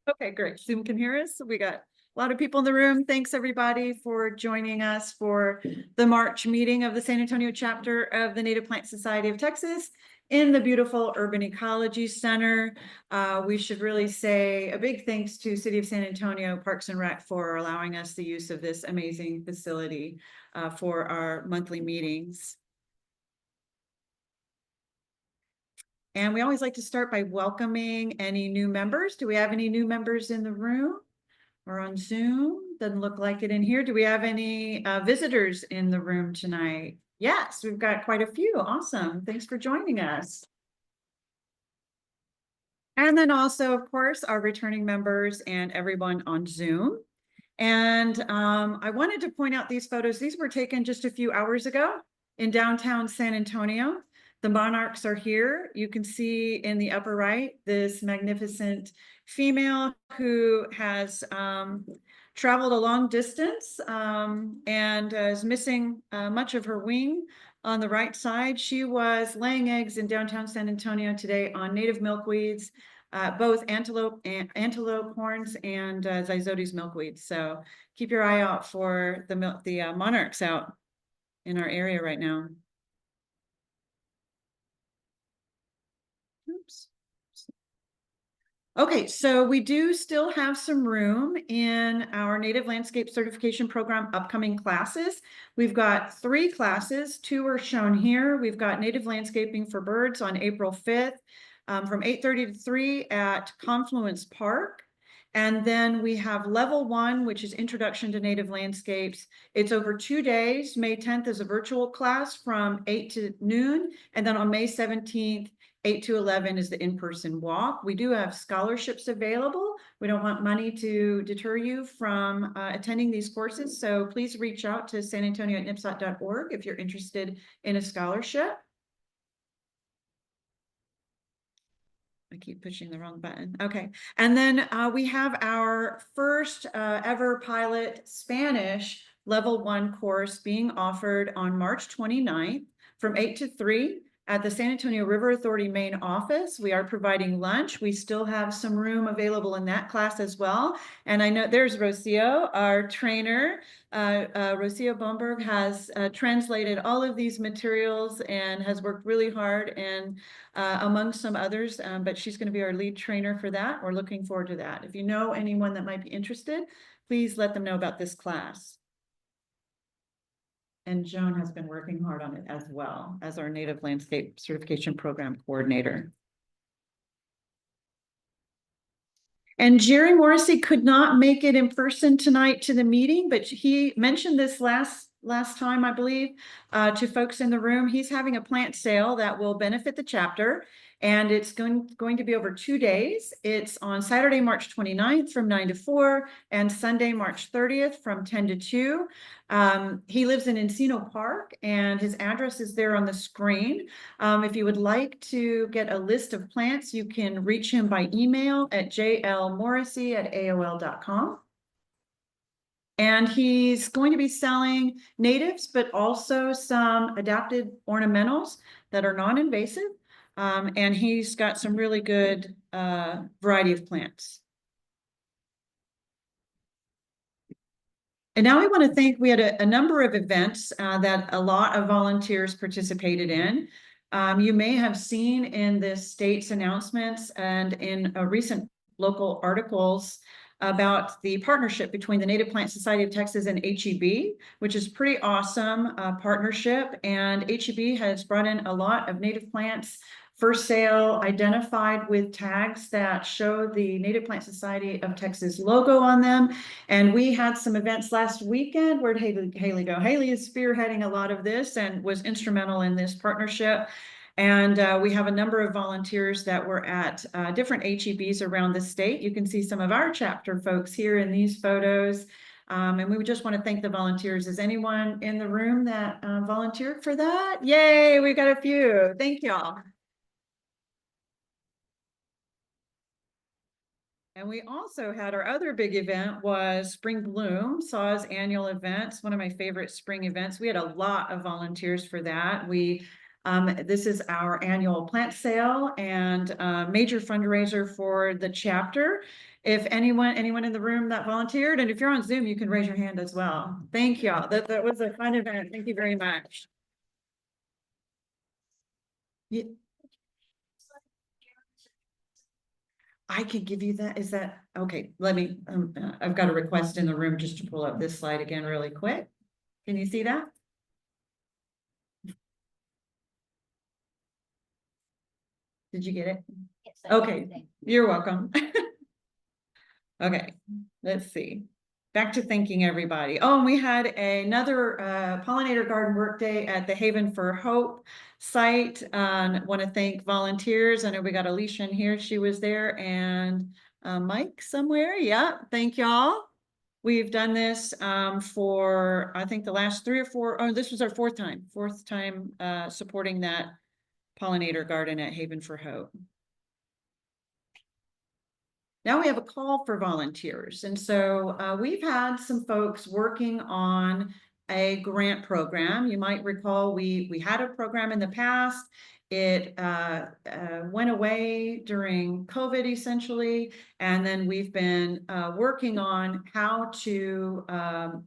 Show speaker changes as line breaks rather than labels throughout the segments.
Okay, great. Zoom can hear us. We got a lot of people in the room. Thanks everybody for joining us for the March meeting of the San Antonio chapter of the Native Plant Society of Texas in the beautiful Urban Ecology Center. We should really say a big thanks to City of San Antonio Parks and Rec for allowing us the use of this amazing facility for our monthly meetings. And we always like to start by welcoming any new members. Do we have any new members in the room or on Zoom? Doesn't look like it in here. Do we have any visitors in the room tonight? Yes, we've got quite a few. Awesome. Thanks for joining us. And then also, of course, our returning members and everyone on Zoom. And I wanted to point out these photos. These were taken just a few hours ago in downtown San Antonio. The monarchs are here. You can see in the upper right, this magnificent female who has traveled a long distance and is missing much of her wing on the right side. She was laying eggs in downtown San Antonio today on native milkweeds, both antelope horns and Zyzotes milkweed. So keep your eye out for the monarchs out in our area right now. Oops. Okay, so we do still have some room in our Native Landscape Certification Program upcoming classes. We've got 3 classes, 2 are shown here. We've got Native Landscaping for Birds on April 5th from 8:30 to 3 at Confluence Park. And then we have level 1, which is Introduction to Native Landscapes. It's over 2 days. May 10th is a virtual class from 8 to noon. And then on May 17th, 8 to 11 is the in-person walk. We do have scholarships available. We don't want money to deter you from attending these courses. So please reach out to sanantonio@npsot.org if you're interested in a scholarship. I keep pushing the wrong button. Okay. And then we have our first ever pilot Spanish level 1 course being offered on March 29th from 8 to 3 at the San Antonio River Authority main office. We are providing lunch. We still have some room available in that class as well. And I know there's Rocio, our trainer. Rocio Bomberg has translated all of these materials and has worked really hard and among some others, but she's going to be our lead trainer for that. We're looking forward to that. If you know anyone that might be interested, please let them know about this class. And Joan has been working hard on it as well as our Native Landscape Certification Program coordinator. And Jerry Morrissey could not make it in person tonight to the meeting, but he mentioned this last time, I believe, to folks in the room. He's having a plant sale that will benefit the chapter, and it's going to be over 2 days. It's on Saturday, March 29th from 9 to 4, and Sunday, March 30th from 10 to 2. He lives in Encino Park, and his address is there on the screen. If you would like to get a list of plants, you can reach him by email at jlmorrissey@aol.com. And he's going to be selling natives, but also some adapted ornamentals that are non-invasive. And he's got some really good variety of plants. And now we want to thank, we had a number of events that a lot of volunteers participated in. You may have seen in the state's announcements and in recent local articles about the partnership between the Native Plant Society of Texas and HEB, which is pretty awesome partnership. And HEB has brought in a lot of native plants for sale, identified with tags that show the Native Plant Society of Texas logo on them. And we had some events last weekend. Where'd Haley go? Haley is spearheading a lot of this and was instrumental in this partnership. And we have a number of volunteers that were at different HEBs around the state. You can see some of our chapter folks here in these photos. And we would just want to thank the volunteers. Is anyone in the room that volunteered for that? Yay, we've got a few. Thank y'all. And we also had our other big event was Spring Bloom, SAW's annual event. It's one of my favorite spring events. We had a lot of volunteers for that. This is our annual plant sale and major fundraiser for the chapter. if anyone in the room that volunteered, and if you're on Zoom, you can raise your hand as well. Thank y'all. That was a fun event. Thank you very much. Yeah, I could give you that. Is that okay? Let me, I've got a request in the room just to pull up this slide again really quick. Can you see that? Did you get it?
Yes.
Okay, you're welcome. Okay, let's see. Back to thanking everybody. Oh, and we had another pollinator garden workday at the Haven for Hope site. Want to thank volunteers. I know we got Alicia in here. She was there, and Mike somewhere. Yeah, thank y'all. We've done this for I think the last 3 or 4. Oh, this was our fourth time supporting that pollinator garden at Haven for Hope. Now we have a call for volunteers. And so we've had some folks working on a grant program. You might recall we had a program in the past. It went away during COVID essentially. And then we've been working on how to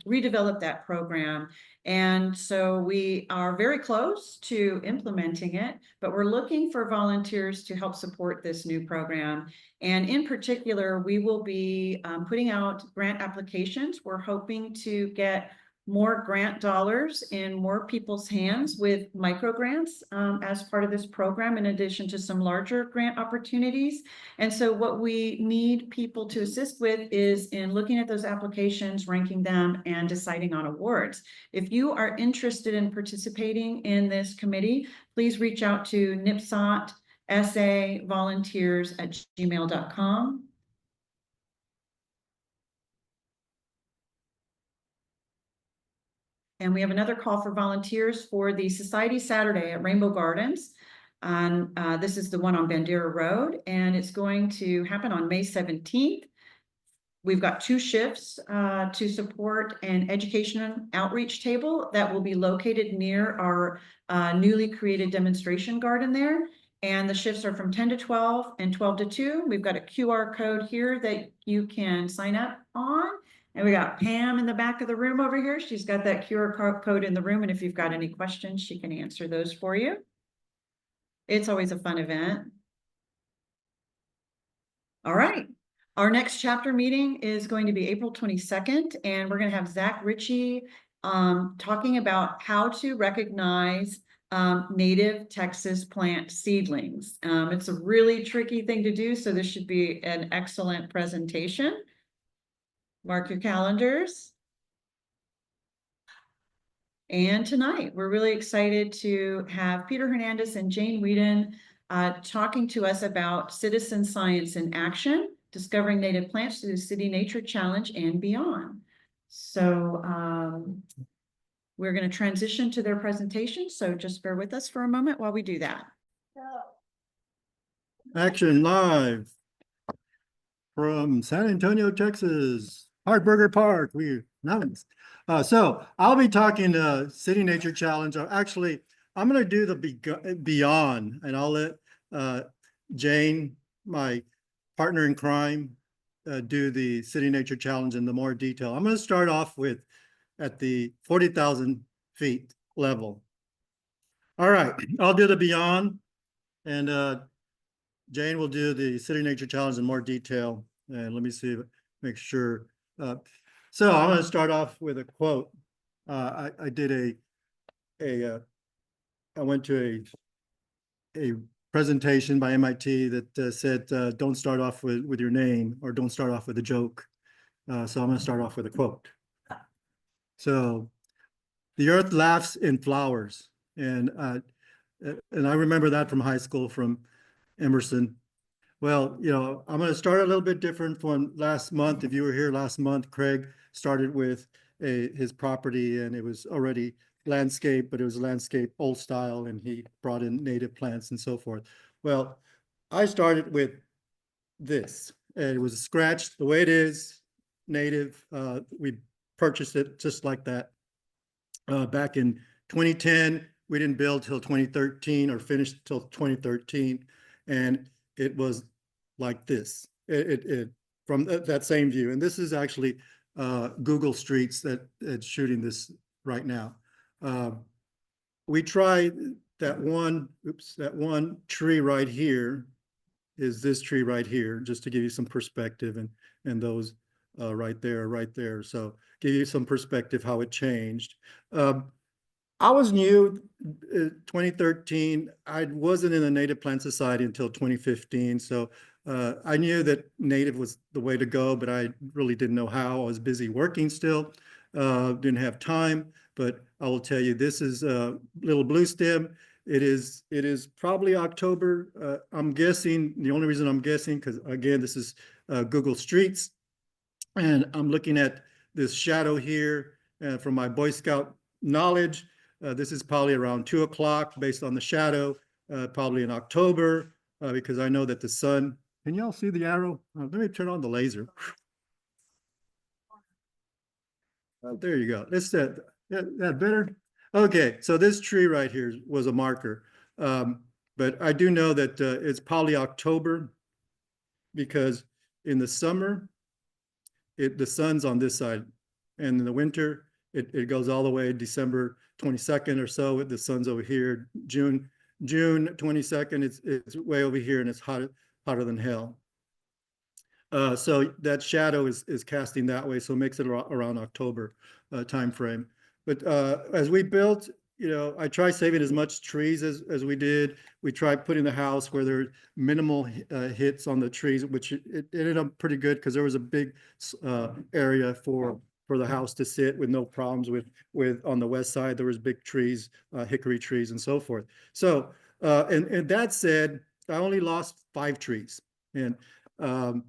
redevelop that program. And so we are very close to implementing it, but we're looking for volunteers to help support this new program. And in particular, we will be putting out grant applications. We're hoping to get more grant dollars in more people's hands with micro grants as part of this program, in addition to some larger grant opportunities. And so what we need people to assist with is in looking at those applications, ranking them, and deciding on awards. If you are interested in participating in this committee, please reach out to NPSOT savolunteers@gmail.com. And we have another call for volunteers for the Society Saturday at Rainbow Gardens. And this is the one on Bandera Road, and it's going to happen on May 17th. We've got 2 shifts to support an education and outreach table that will be located near our newly created demonstration garden there. And the shifts are from 10 to 12 and 12 to 2. We've got a QR code here that you can sign up on. And we got Pam in the back of the room over here. She's got that QR code in the room. And if you've got any questions, she can answer those for you. It's always a fun event. All right. Our next chapter meeting is going to be April 22nd, and we're going to have Zach Ritchie talking about how to recognize native Texas plant seedlings. It's a really tricky thing to do, so this should be an excellent presentation. Mark your calendars. And tonight, we're really excited to have Peter Hernandez and Jane Whedon talking to us about citizen science in action, discovering native plants through the City Nature Challenge and beyond. So we're going to transition to their presentation. So just bear with us for a moment while we do that.
Action live from San Antonio, Texas, Hardburger Park. So I'll be talking to City Nature Challenge. Actually, I'm going to do the beyond, and I'll let Jane, my partner in crime, do the City Nature Challenge in the more detail. I'm going to start off with at the 40,000 feet level. All right, I'll do the beyond, and Jane will do the City Nature Challenge in more detail. And let me see, make sure. So I'm going to start off with a quote. I went to a presentation by MIT that said, don't start off with your name, or don't start off with a joke. So I'm going to start off with a quote. So, the earth laughs in flowers. And I remember that from high school, from Emerson. Well, you know, I'm going to start a little bit different from last month. If you were here last month, Craig started with his property, and it was already landscape, but it was landscape old style, and he brought in native plants and so forth. Well, I started with this, and it was scratched the way it is, native. We purchased it just like that. Back in 2010, we didn't build till 2013, or finished till 2013. And it was like this. from that same view. And this is actually Google Streets that's shooting this right now. We tried that one tree right here is this tree right here, just to give you some perspective, and those right there. So give you some perspective how it changed. I was new 2013. I wasn't in the Native Plant Society until 2015. So I knew that native was the way to go, but I really didn't know how. I was busy working still, didn't have time. But I will tell you, this is Little Blue Stem. It is probably October. I'm guessing, the only reason I'm guessing, because again, this is Google Streets. And I'm looking at this shadow here from my Boy Scout knowledge. This is probably around 2 o'clock based on the shadow, probably in October, because I know that the sun, can y'all see the arrow? Let me turn on the laser. Oh, there you go. That's that better? Okay, so this tree right here was a marker. But I do know that it's probably October, because in the summer, the sun's on this side, and in the winter, it goes all the way December 22nd or so. The sun's over here. June 22nd, it's way over here, and it's hotter than hell. So that shadow is casting that way, so it makes it around October time frame. But as we built, I tried saving as much trees as we did. We tried putting the house where there were minimal hits on the trees, which it ended up pretty good, because there was a big area for the house to sit with no problems with on the west side. There was big trees, hickory trees and so forth. So, and that said, I only lost 5 trees. And all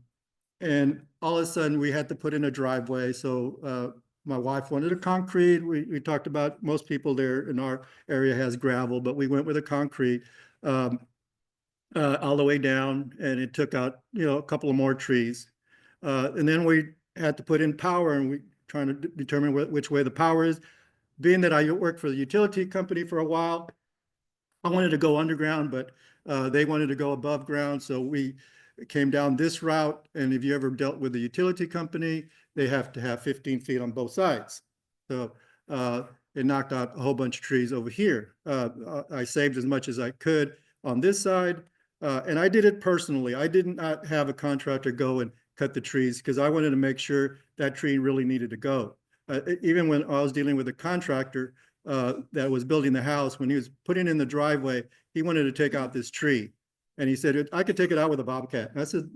of a sudden we had to put in a driveway. So my wife wanted a concrete. We talked about, most people there in our area has gravel, but we went with a concrete all the way down, and it took out, a couple of more trees. And then we had to put in power, and we trying to determine which way the power is. Being that I worked for the utility company for a while, I wanted to go underground, but they wanted to go above ground. So we came down this route. And if you ever dealt with the utility company, they have to have 15 feet on both sides. So it knocked out a whole bunch of trees over here. I saved as much as I could on this side. And I did it personally. I did not have a contractor go and cut the trees, because I wanted to make sure that tree really needed to go. Even when I was dealing with a contractor that was building the house, when he was putting in the driveway, he wanted to take out this tree. And he said, I could take it out with a bobcat. And I said,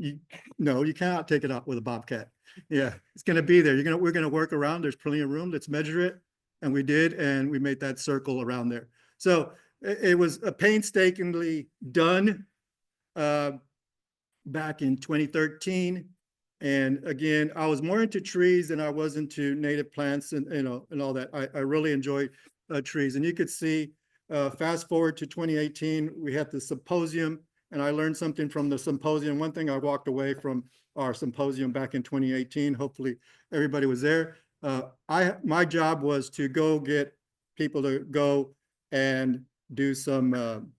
no, you cannot take it out with a bobcat. Yeah, it's going to be there. We're going to work around. There's plenty of room. Let's measure it. And we did. And we made that circle around there. So it was painstakingly done back in 2013. And again, I was more into trees than I was into native plants and and all that. I really enjoyed trees. And you could see, fast forward to 2018, we had the symposium, and I learned something from the symposium. One thing I walked away from our symposium back in 2018, hopefully everybody was there. My job was to go get people to go and do some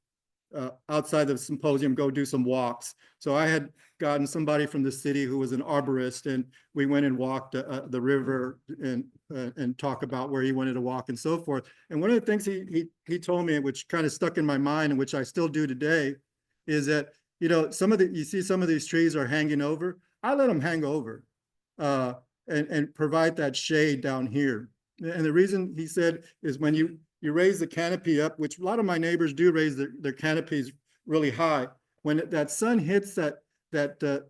outside the symposium, go do some walks. So I had gotten somebody from the city who was an arborist, and we went and walked the river and talk about where he wanted to walk and so forth. And one of the things he told me, which kind of stuck in my mind and which I still do today, is that, you see some of these trees are hanging over. I let them hang over and provide that shade down here. And the reason, he said, is when you raise the canopy up, which a lot of my neighbors do raise their canopies really high. When that sun hits that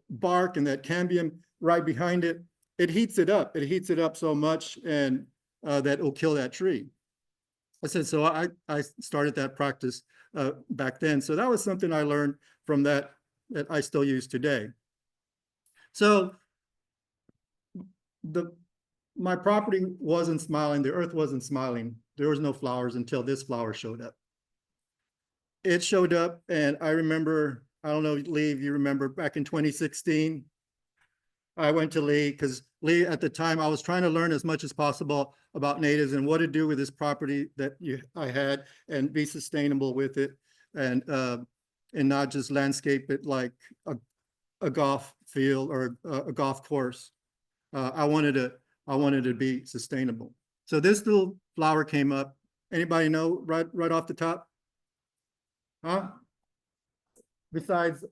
bark and that cambium right behind it, it heats it up. It heats it up so much, and that will kill that tree. I said, so I started that practice back then. So that was something I learned from that I still use today. So my property wasn't smiling. The earth wasn't smiling. There was no flowers until this flower showed up. It showed up, and I remember, I don't know, Lee, if you remember, back in 2016, I went to Lee, because Lee, at the time, I was trying to learn as much as possible about natives and what to do with this property that I had, and be sustainable with it, and not just landscape it like a golf field or a golf course. I wanted to be sustainable. So this little flower came up. Anybody know right off the top? Huh? Besides,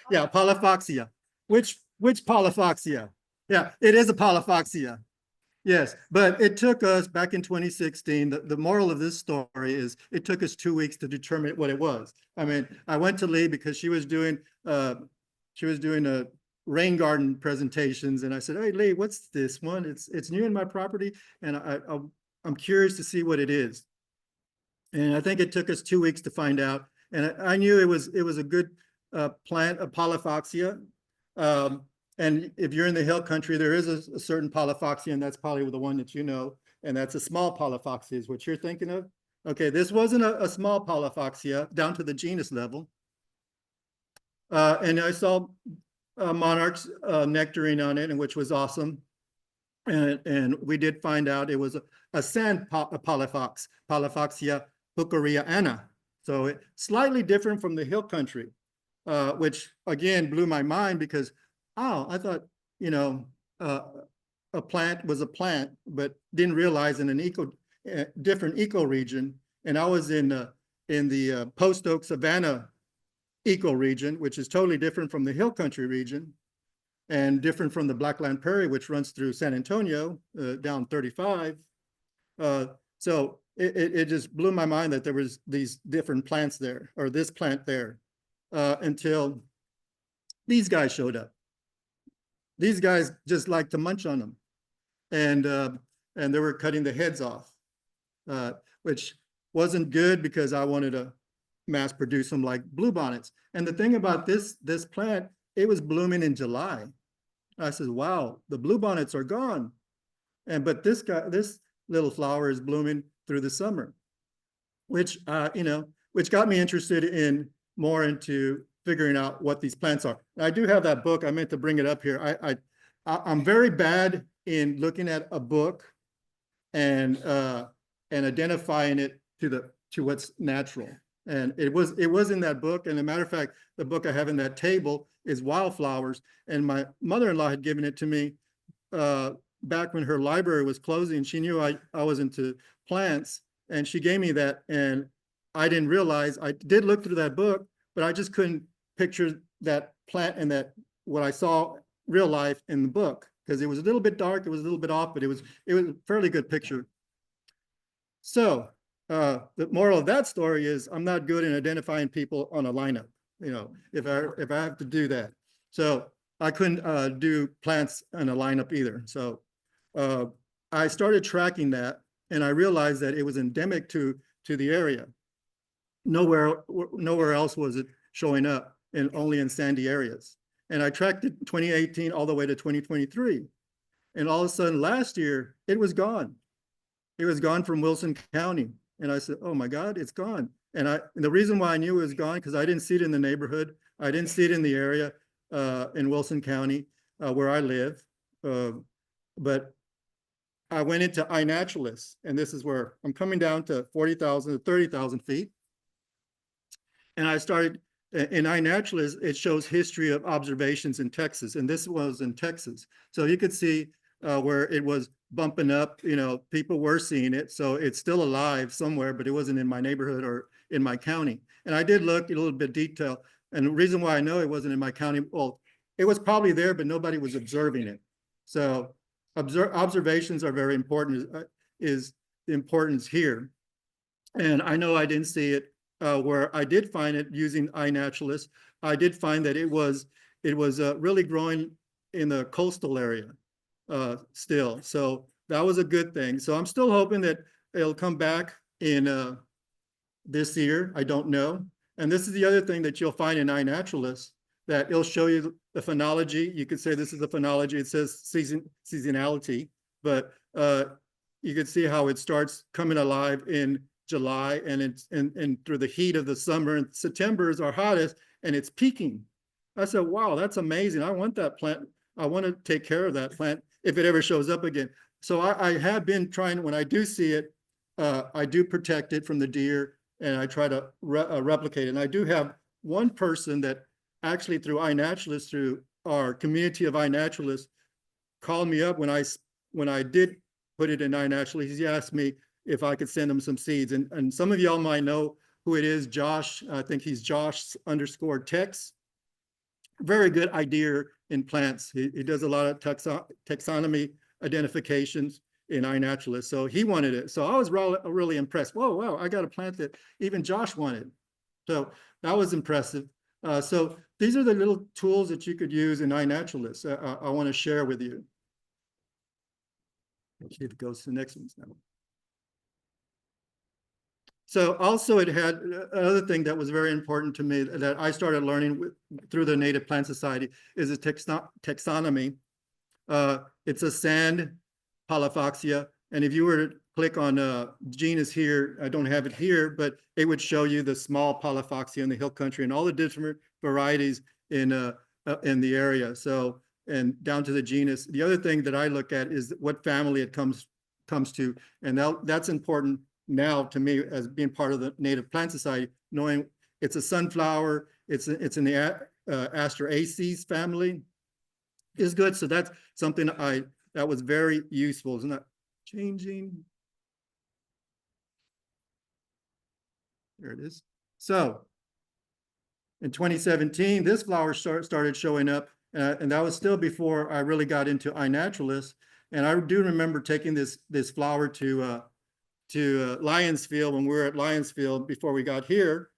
yeah, polyphoxia. Which polyphoxia? Yeah, it is a polyphoxia. Yes, but it took us back in 2016. The moral of this story is it took us 2 weeks to determine what it was. I mean, I went to Lee because she was doing a rain garden presentations, and I said, "Hey, Lee, what's this one? It's new in my property, and I'm curious to see what it is." And I think it took us 2 weeks to find out. And I knew it was a good plant, a polyphoxia. And if you're in the hill country, there is a certain polyphoxia, and that's probably the one that you know, and that's a small polyphoxia is what you're thinking of. Okay, this wasn't a small polyphoxia down to the genus level. And I saw monarch's nectarine on it, and which was awesome. And we did find out it was a sand polyphoxia hookeria. So it's slightly different from the hill country, which again blew my mind because, oh, I thought, you know, a plant was a plant, but didn't realize in an different ecoregion. And I was in the post oak savanna ecoregion, which is totally different from the hill country region and different from the Blackland Prairie, which runs through San Antonio down 35. So it just blew my mind that there was these different plants there, or this plant there, until these guys showed up. These guys just like to munch on them, and they were cutting the heads off, which wasn't good because I wanted to mass produce them like bluebonnets. And the thing about this plant, it was blooming in July. I said, "Wow, the bluebonnets are gone," but this little flower is blooming through the summer, which which got me interested more into figuring out what these plants are. And I do have that book. I meant to bring it up here. I'm very bad in looking at a book and identifying it to what's natural. And it was in that book. And as a matter of fact, the book I have in that table is Wildflowers. And my mother-in-law had given it to me back when her library was closing. She knew I was into plants, and she gave me that. And I didn't realize, I did look through that book, but I just couldn't picture that plant and that what I saw real life in the book, because it was a little bit dark, it was a little bit off, but it was a fairly good picture. So the moral of that story is I'm not good in identifying people on a lineup, if I have to do that. So I couldn't do plants in a lineup either. So I started tracking that, and I realized that it was endemic to the area. Nowhere else was it showing up, and only in sandy areas. And I tracked it 2018 all the way to 2023. And all of a sudden last year, it was gone. It was gone from Wilson County. And I said, "Oh my God, it's gone." And the reason why I knew it was gone, because I didn't see it in the neighborhood. I didn't see it in the area in Wilson County where I live. But I went into iNaturalist, and this is where I'm coming down to 40,000 to 30,000 feet. And I started in iNaturalist, it shows history of observations in Texas. And this was in Texas. So you could see where it was bumping up, people were seeing it. So it's still alive somewhere, but it wasn't in my neighborhood or in my county. And I did look a little bit detail. And the reason why I know it wasn't in my county, well, it was probably there, but nobody was observing it. So observations are very important, is the importance here. And I know I didn't see it where I did find it using iNaturalist. I did find that it was really growing in the coastal area still. So that was a good thing. So I'm still hoping that it'll come back in this year. I don't know. And this is the other thing that you'll find in iNaturalist, that it'll show you the phenology. You could say this is the phenology. It says seasonality, but you can see how it starts coming alive in July, and through the heat of the summer, and September is our hottest, and it's peaking. I said, "Wow, that's amazing. I want that plant. I want to take care of that plant if it ever shows up again." So I have been trying, when I do see it, I do protect it from the deer, and I try to replicate it. And I do have one person that actually through iNaturalist, through our community of iNaturalists, called me up when I did put it in iNaturalist. He asked me if I could send him some seeds. And some of y'all might know who it is, Josh. I think he's Josh_Tex. Very good idea in plants. He does a lot of taxonomy identifications in iNaturalist. So he wanted it. So I was really impressed. Whoa, wow, I got a plant that even Josh wanted. So that was impressive. So these are the little tools that you could use in iNaturalist. I want to share with you. See if it goes to the next one now. So also it had another thing that was very important to me that I started learning through the Native Plant Society is a taxonomy. It's a sand polyphoxia. And if you were to click on genus here, I don't have it here, but it would show you the small polyphoxia in the hill country and all the different varieties in the area. So, and down to the genus. The other thing that I look at is what family it comes to. And that's important now to me as being part of the Native Plant Society, knowing it's a sunflower, it's in the Asteraceae family is good. So that's something that was very useful. It's not changing. There it is. So in 2017, this flower started showing up, and that was still before I really got into iNaturalist. And I do remember taking this flower to Lionsfield when we were at Lionsfield before we got here,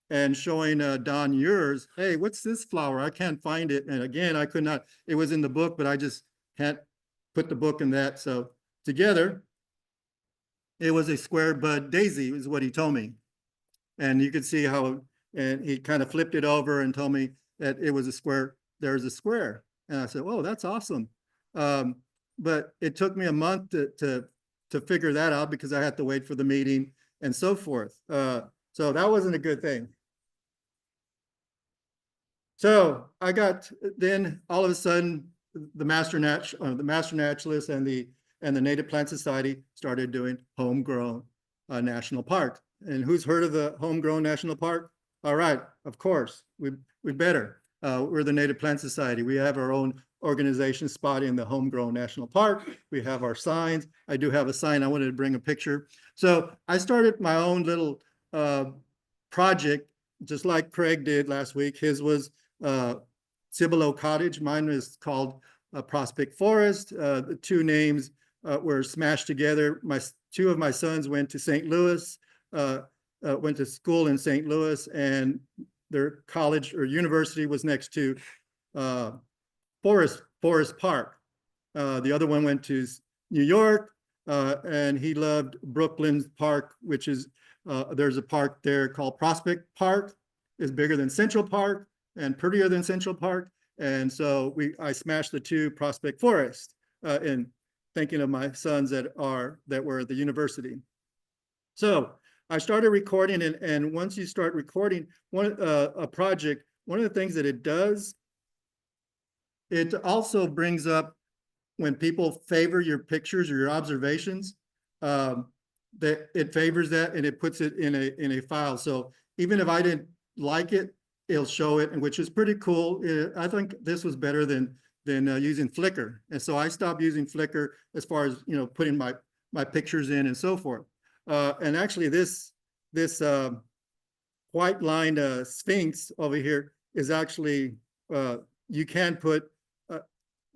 and showing Don yours, hey, what's this flower? I can't find it. And again, I could not, it was in the book, but I just can't put the book in that. So together, it was a square bud daisy is what he told me. And you could see how, and he kind of flipped it over and told me that it was a square, there's a square. And I said, oh, that's awesome. But it took me a month to figure that out because I had to wait for the meeting and so forth. So that wasn't a good thing. So I got, then all of a sudden, the Master Naturalist and the Native Plant Society started doing homegrown national park. And who's heard of the homegrown national park? All right, of course, we better. We're the Native Plant Society. We have our own organization spot in the homegrown national park. We have our signs. I do have a sign. I wanted to bring a picture. So I started my own little project, just like Craig did last week. His was Cibolo Cottage. Mine is called Prospect Forest. The two names were smashed together. Two of my sons went to St. Louis, went to school in St. Louis, and their college or university was next to Forest Park. The other one went to New York, and he loved Brooklyn Park, which is, there's a park there called Prospect Park. It's bigger than Central Park and prettier than Central Park. And so I smashed the two, Prospect Forest, in thinking of my sons that were at the university. So I started recording, and once you start recording a project, one of the things that it does, it also brings up when people favor your pictures or your observations, that it favors that and it puts it in a file. So even if I didn't like it, it'll show it, and which is pretty cool. I think this was better than using Flickr, and so I stopped using Flickr as far as putting my pictures in and so forth. And actually, this white lined Sphinx over here is actually you can put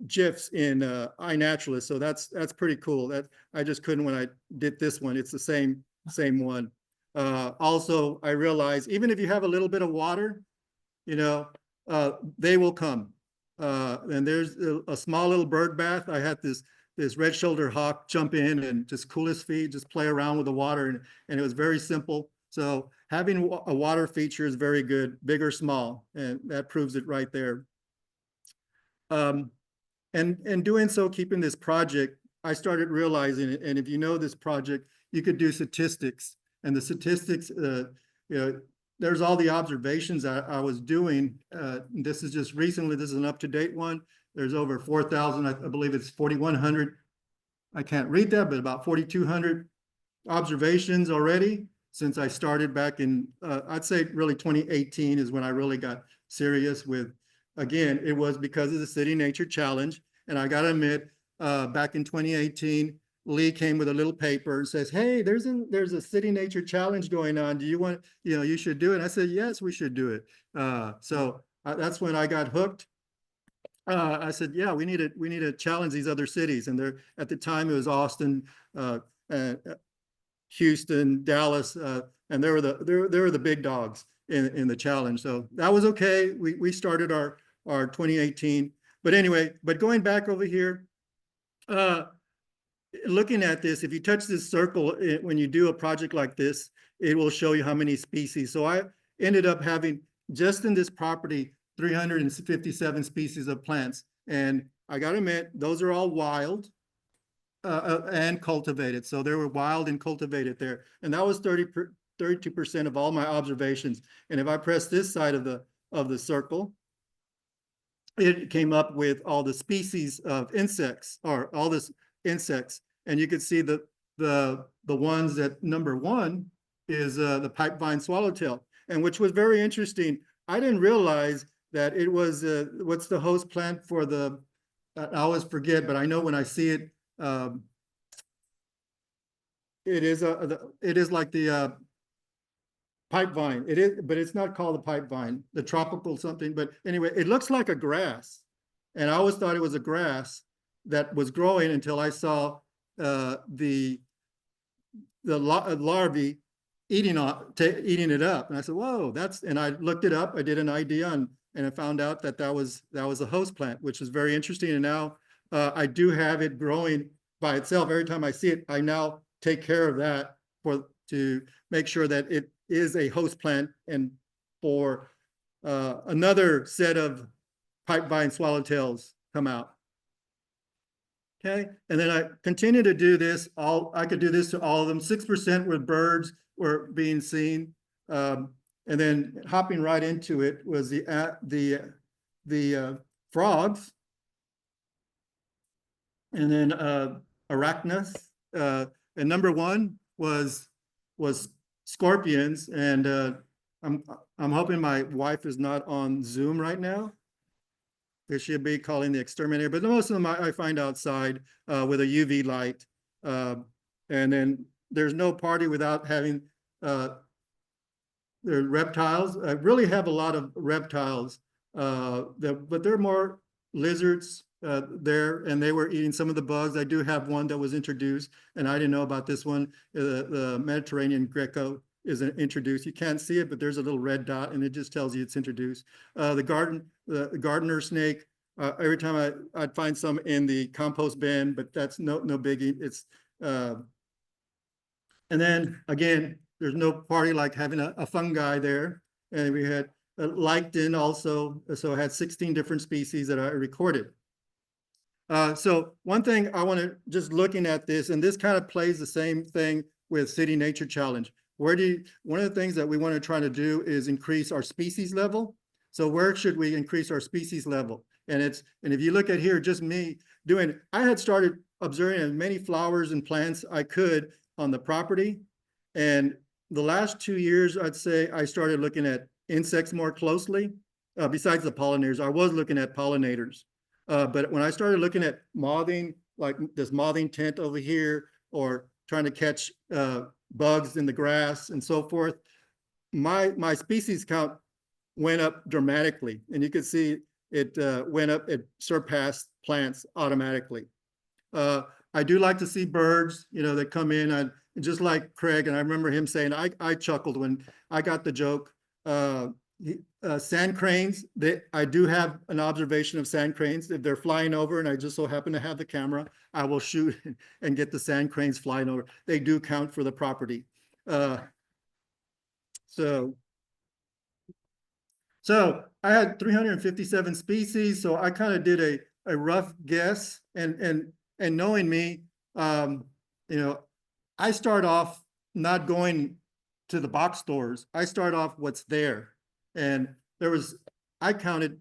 GIFs in iNaturalist, so that's pretty cool. That I just couldn't when I did this one. It's the same one. Also, I realized even if you have a little bit of water, they will come. And there's a small little bird bath. I had this red-shouldered hawk jump in and just cool his feet, just play around with the water, and it was very simple. So having a water feature is very good, big or small, and that proves it right there. And doing so, keeping this project, I started realizing it. And if you know this project, you could do statistics, and the statistics, there's all the observations I was doing. This is just recently, this is an up-to-date one. There's over 4,000, I believe it's 4,100. I can't read that, but about 4,200 observations already since I started back in, I'd say really 2018 is when I really got serious with, again, it was because of the City Nature Challenge. And I gotta admit, back in 2018, Lee came with a little paper and says, hey, there's a City Nature Challenge going on. Do you want, you should do it. And I said, yes, we should do it. So that's when I got hooked. I said, yeah, we need to challenge these other cities. And there, at the time, it was Austin, Houston, Dallas, and they were the big dogs in the challenge. So that was okay. We started our 2018. But anyway, going back over here, looking at this, if you touch this circle, when you do a project like this, it will show you how many species. So I ended up having, just in this property, 357 species of plants. And I gotta admit, those are all wild and cultivated. So they were wild and cultivated there. And that was 32% of all my observations. And if I press this side of the circle, it came up with all the species of insects, or all this insects. And you could see the ones that number one is the pipevine swallowtail, and which was very interesting. I didn't realize that it was, what's the host plant for the, I always forget, but I know when I see it, it is like the pipevine. It is, but it's not called the pipevine, the tropical something. But anyway, it looks like a grass, and I always thought it was a grass that was growing until I saw the larvae eating it up, and I said, "Whoa, that's!" And I looked it up. I did an ID on, and I found out that that was a host plant, which is very interesting. And now I do have it growing by itself. Every time I see it, I now take care of that to make sure that it is a host plant, and for another set of pipevine swallowtails come out. Okay, and then I continue to do this. I could do this to all of them. 6% with birds were being seen, and then hopping right into it was the frogs, and then arachnids. And number one was scorpions, and I'm hoping my wife is not on Zoom right now, because she'll be calling the exterminator. But most of them I find outside with a UV light. And then there's no party without having the reptiles. I really have a lot of reptiles, but there are more lizards there, and they were eating some of the bugs. I do have one that was introduced, and I didn't know about this one. The Mediterranean gecko is introduced. You can't see it, but there's a little red dot, and it just tells you it's introduced. The gardener snake. Every time I'd find some in the compost bin, but that's no biggie. It's and then again, there's no party like having a fungi there. And we had lichen also, so I had 16 different species that I recorded. So one thing I want to, just looking at this, and this kind of plays the same thing with City Nature Challenge. One of the things that we want to try to do is increase our species level. So where should we increase our species level? And if you look at here, just me doing, I had started observing as many flowers and plants I could on the property. And the last 2 years, I'd say I started looking at insects more closely. Besides the pollinators, I was looking at pollinators. But when I started looking at mothing, like this mothing tent over here, or trying to catch bugs in the grass and so forth, my species count went up dramatically. And you can see it went up, it surpassed plants automatically. I do like to see birds, that come in. Just like Craig, and I remember him saying, I chuckled when I got the joke. Sand cranes, I do have an observation of sand cranes. If they're flying over and I just so happen to have the camera, I will shoot and get the sand cranes flying over. They do count for the property. So I had 357 species. So I kind of did a rough guess, and knowing me, I start off not going to the box stores. I start off what's there. And I counted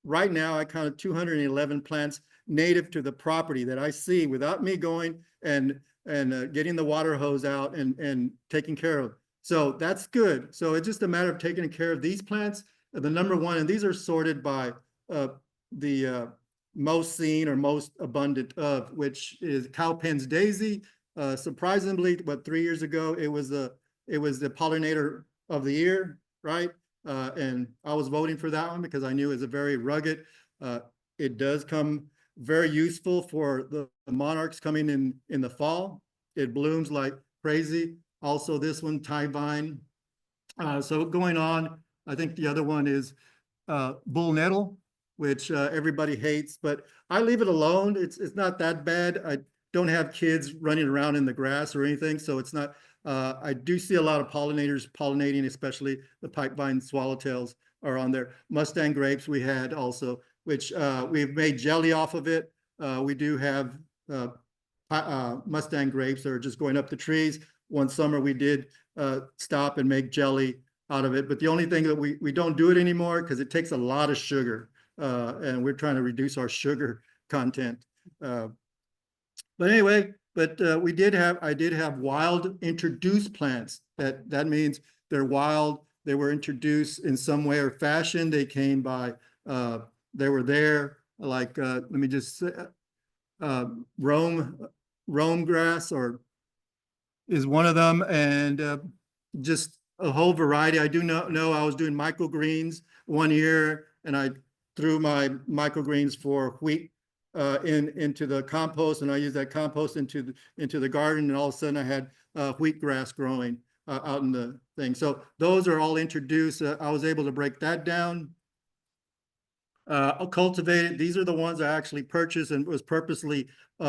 211 plants native to the property that I see without me going and getting the water hose out and taking care of. So that's good. So it's just a matter of taking care of these plants. the number one, and these are sorted by the most seen or most abundant of, which is Cowpen's daisy. Surprisingly, but 3 years ago, it was the pollinator of the year, right? And I was voting for that one because I knew it was a very rugged. It does come very useful for the monarchs coming in the fall. It blooms like crazy. Also, this one, tie vine. So going on, I think the other one is bull nettle, which everybody hates, but I leave it alone. It's not that bad. I don't have kids running around in the grass or anything, so it's not. I do see a lot of pollinators pollinating, especially the pipevine swallowtails are on there. Mustang grapes we had also, which we've made jelly off of it. We do have Mustang grapes that are just going up the trees. One summer we did stop and make jelly out of it, but the only thing that we don't do it anymore because it takes a lot of sugar, and we're trying to reduce our sugar content. But anyway, I did have wild introduced plants. That means they're wild. They were introduced in some way or fashion. They came by, they were there, like, let me just say, Rome grass or is one of them, and just a whole variety. I do not know, I was doing microgreens one year, and I threw my microgreens for wheat into the compost, and I used that compost into the garden, and all of a sudden I had wheat grass growing out in the thing. So those are all introduced. I was able to break that down. Cultivated. These are the ones I actually purchased and was purposely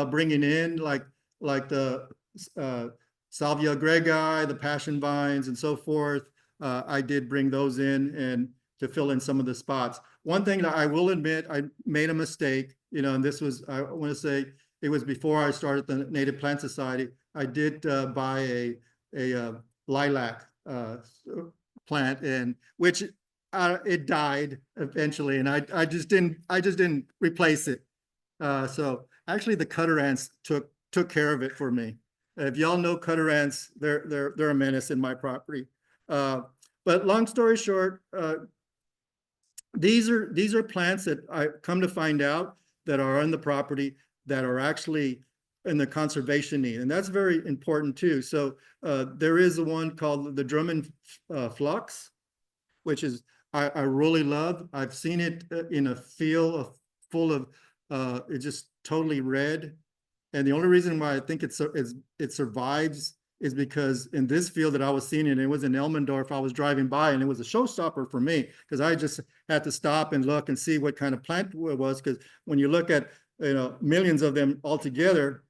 bringing in, like the Salvia gregae, the passion vines, and so forth. I did bring those in and to fill in some of the spots. One thing that I will admit, I made a mistake, and this was, I want to say, it was before I started the Native Plant Society. I did buy a lilac plant, and which it died eventually, and I just didn't replace it. So actually, the cutter ants took care of it for me. If y'all know cutter ants, they're a menace in my property. But long story short, these are plants that I come to find out that are on the property that are actually in the conservation need, and that's very important too. So there is the one called the Drummond phlox, which is I really love. I've seen it in a field full of it's just totally red. And the only reason why I think it survives is because in this field that I was seeing, and it was in Elmendorf, I was driving by, and it was a showstopper for me because I just had to stop and look and see what kind of plant it was. Because when you look at millions of them all together,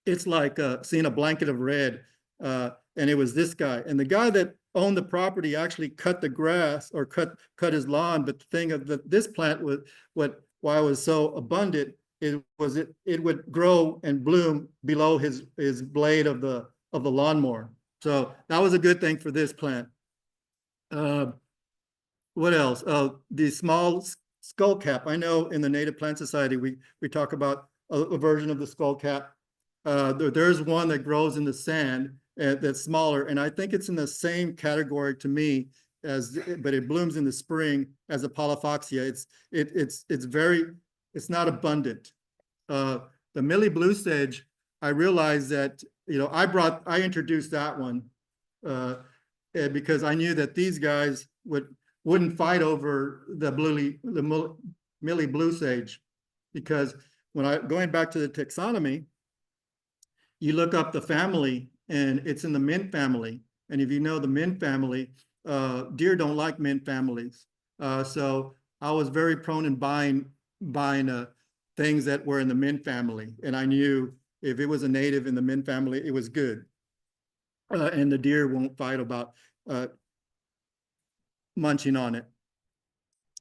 it's like seeing a blanket of red. And it was this guy, and the guy that owned the property actually cut the grass or cut his lawn. But the thing of this plant was why it was so abundant. It would grow and bloom below his blade of the lawnmower. So that was a good thing for this plant. What else? The small skullcap. I know in the Native Plant Society we talk about a version of the skullcap. There's one that grows in the sand that's smaller, and I think it's in the same category to me but it blooms in the spring as a polyphoxia. It's not abundant. The Millie Blue Sage, I realized that, I introduced that one because I knew that these guys wouldn't fight over the Millie Blue Sage, because going back to the taxonomy, you look up the family and it's in the mint family. And if you know the mint family, deer don't like mint families. So I was very prone in buying things that were in the mint family. And I knew if it was a native in the mint family, it was good. And the deer won't fight about munching on it.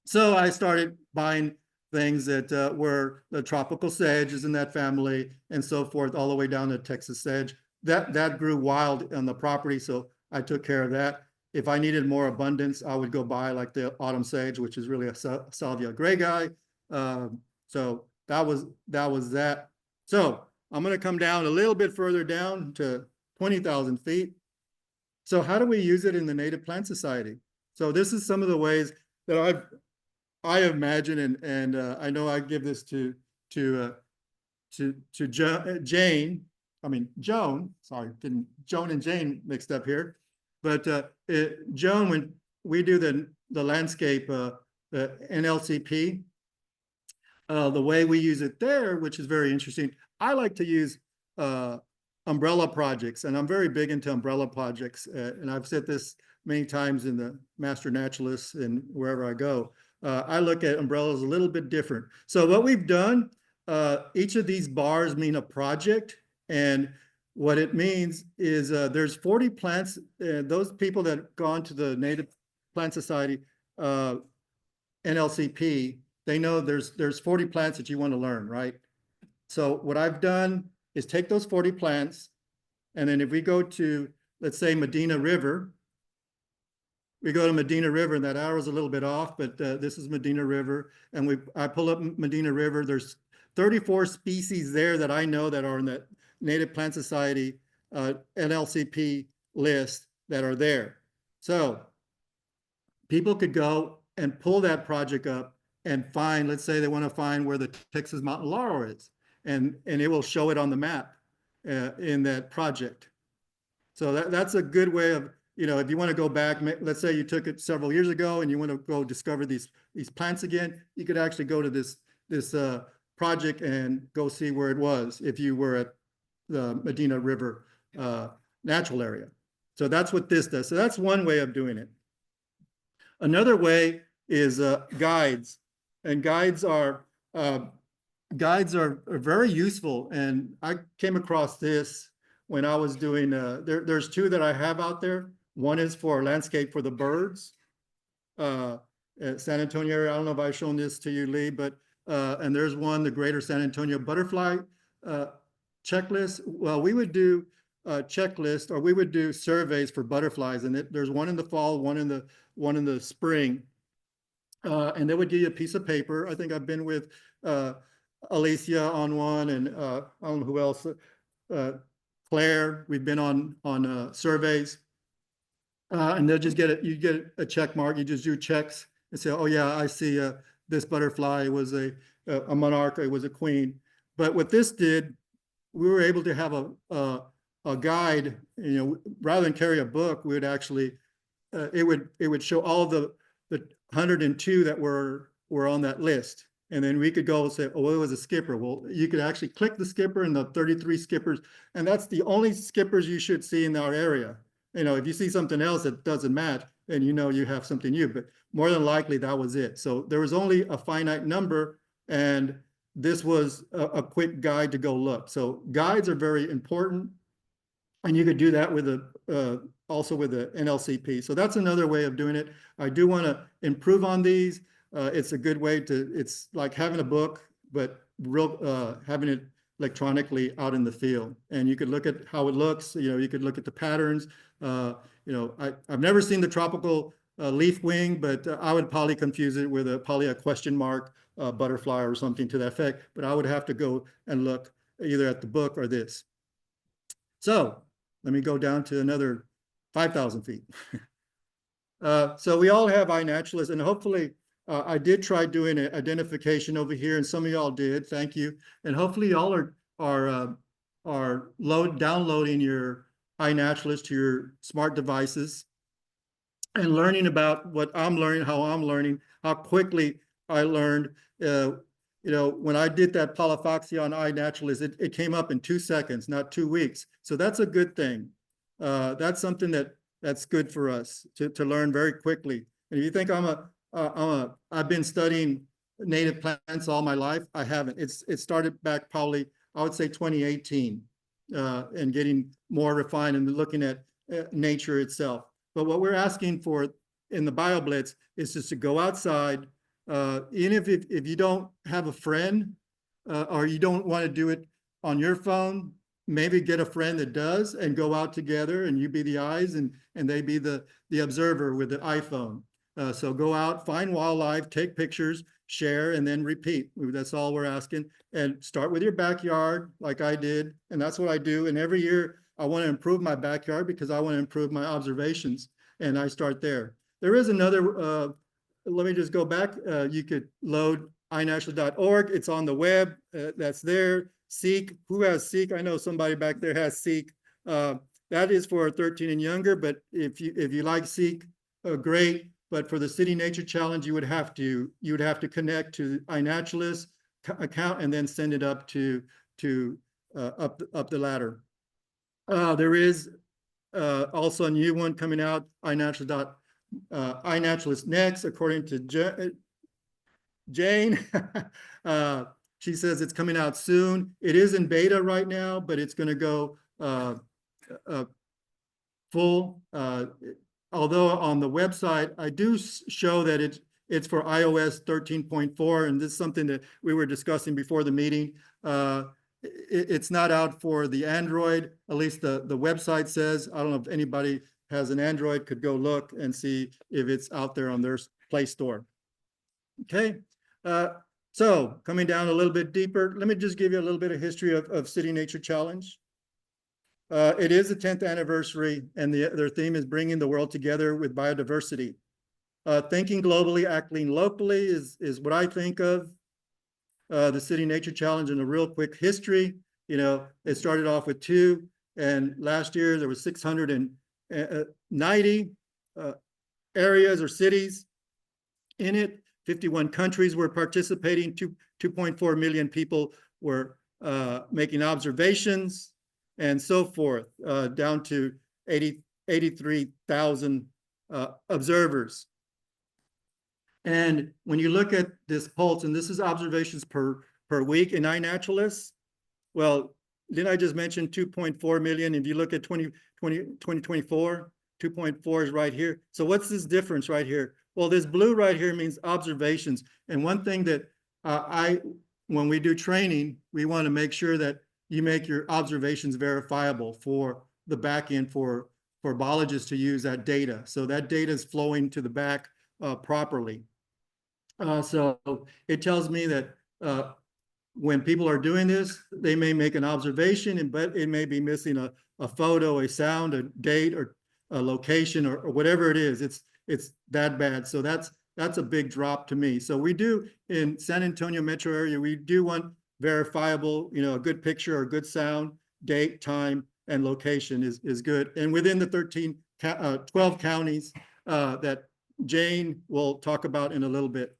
So I started buying things that were the tropical sedges in that family and so forth, all the way down to Texas sedge. That grew wild on the property, so I took care of that. If I needed more abundance, I would go buy like the autumn sage, which is really a Salvia gregae. So that was that. So I'm going to come down a little bit further down to 20,000 feet. So how do we use it in the Native Plant Society? So this is some of the ways that I imagine, and I know I give this to Jane. I mean Joan. Sorry, getting Joan and Jane mixed up here. But Joan, when we do the landscape, the NLCP, the way we use it there, which is very interesting. I like to use umbrella projects, and I'm very big into umbrella projects. And I've said this many times in the Master Naturalists and wherever I go. I look at umbrellas a little bit different. So what we've done, each of these bars mean a project, and what it means is there's 40 plants. Those people that have gone to the Native Plant Society NLCP, they know there's 40 plants that you want to learn, right? So what I've done is take those 40 plants, and then if we go to, let's say, Medina River, we go to Medina River, and that arrow's a little bit off, but this is Medina River, and I pull up Medina River. There's 34 species there that I know that are in the Native Plant Society NLCP list that are there. So people could go and pull that project up and find, let's say they want to find where the Texas mountain laurel is, and it will show it on the map in that project. So that's a good way of, if you want to go back, let's say you took it several years ago and you want to go discover these plants again, you could actually go to this project and go see where it was if you were at the Medina River natural area. So that's what this does. So that's one way of doing it. Another way is guides, and guides are very useful. And I came across this when I was doing. There's two that I have out there. One is for landscape for the birds, at San Antonio area. I don't know if I've shown this to you, Lee, but and there's one, the Greater San Antonio Butterfly checklist. Well, we would do checklist, or we would do surveys for butterflies, and there's one in the fall, one in the spring, and they would give you a piece of paper. I think I've been with Alicia on one, and I don't know who else, Claire. We've been on surveys, and they'll just you get a check mark. You just do checks and say, oh yeah, I see this butterfly was a monarch, it was a queen. But what this did, we were able to have a guide. Rather than carry a book, we would actually it would show all the 102 that were on that list, and then we could go and say, oh, it was a skipper. Well, you could actually click the skipper and the 33 skippers, and that's the only skippers you should see in our area. If you see something else that doesn't match, then you have something new, but more than likely that was it. So there was only a finite number, and this was a quick guide to go look. So guides are very important, and you could do that with also with the NLCP. So that's another way of doing it. I do want to improve on these. It's a good way it's like having a book, but having it electronically out in the field. And you could look at how it looks. You could look at the patterns. I've never seen the tropical leaf wing, but I would probably confuse it with probably a question mark butterfly or something to that effect. But I would have to go and look either at the book or this. So let me go down to another 5,000 feet. So we all have iNaturalist, and hopefully I did try doing an identification over here, and some of y'all did. Thank you. And hopefully y'all are downloading your iNaturalist to your smart devices and learning about what I'm learning, how I'm learning, how quickly I learned. When I did that polyfoxy on iNaturalist, it came up in 2 seconds, not 2 weeks. So that's a good thing. That's something that's good for us to learn very quickly. And if you think I've been studying native plants all my life, I haven't. It started back probably, I would say 2018, and getting more refined and looking at nature itself. But what we're asking for in the BioBlitz is just to go outside, even if you don't have a friend or you don't want to do it on your phone, maybe get a friend that does and go out together, and you be the eyes and they be the observer with the iPhone. So go out, find wildlife, take pictures, share, and then repeat. That's all we're asking. And start with your backyard like I did. And that's what I do. And every year I want to improve my backyard because I want to improve my observations. And I start there. There is another let me just go back. You could load iNaturalist.org. It's on the web. That's there. Seek. Who has Seek? I know somebody back there has Seek. That is for 13 and younger. But if you like Seek, great. But for the City Nature Challenge, you would have to connect to iNaturalist account and then send it up to up the ladder. There is also a new one coming out, iNaturalist Next, according to Jane. She says it's coming out soon. It is in beta right now, but it's going to go full. Although on the website, I do show that it's for iOS 13.4, and this is something that we were discussing before the meeting. It's not out for the Android, at least the website says. I don't know if anybody has an Android, could go look and see if it's out there on their Play Store. Okay, so coming down a little bit deeper, let me just give you a little bit of history of City Nature Challenge. It is the 10th anniversary, and their theme is bringing the world together with biodiversity. Thinking globally, acting locally is what I think of the City Nature Challenge in a real quick history. You know, it started off with 2, and last year there was 690 areas or cities in it. 51 countries were participating. 2.4 million people were making observations, and so forth, down to 83,000 observers. And when you look at this pulse, and this is observations per week in iNaturalist, well, didn't I just mention 2.4 million? If you look at 2024, 2.4 is right here. So what's this difference right here? Well, this blue right here means observations. And one thing that when we do training, we want to make sure that you make your observations verifiable for the back end for biologists to use that data. So that data is flowing to the back properly. So it tells me that when people are doing this, they may make an observation, but it may be missing a photo, a sound, a date, or a location, or whatever it is. It's that bad. So that's a big drop to me. So we do in San Antonio metro area, we do want verifiable, you know, a good picture or good sound, date, time, and location is good. And within the 12 counties that Jane will talk about in a little bit.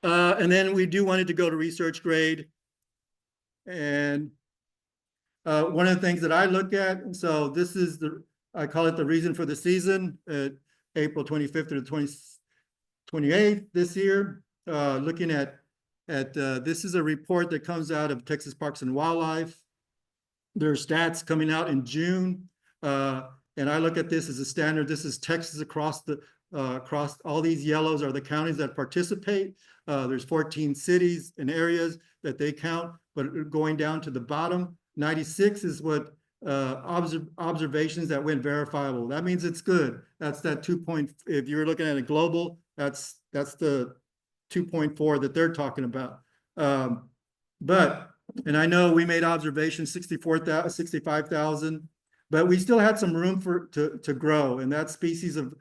And then we do want it to go to research grade. And one of the things that I look at, so this is I call it the reason for the season, April 25th to the 28th this year. Looking at this is a report that comes out of Texas Parks and Wildlife. There are stats coming out in June. And I look at this as a standard. This is Texas across all these yellows are the counties that participate. There's 14 cities and areas that they count, but going down to the bottom, 96 is what observations that went verifiable. That means it's good. That's that 2 point. If you're looking at a global, that's the 2.4 that they're talking about. And I know we made observations 65,000, but we still had some room to grow. And that species of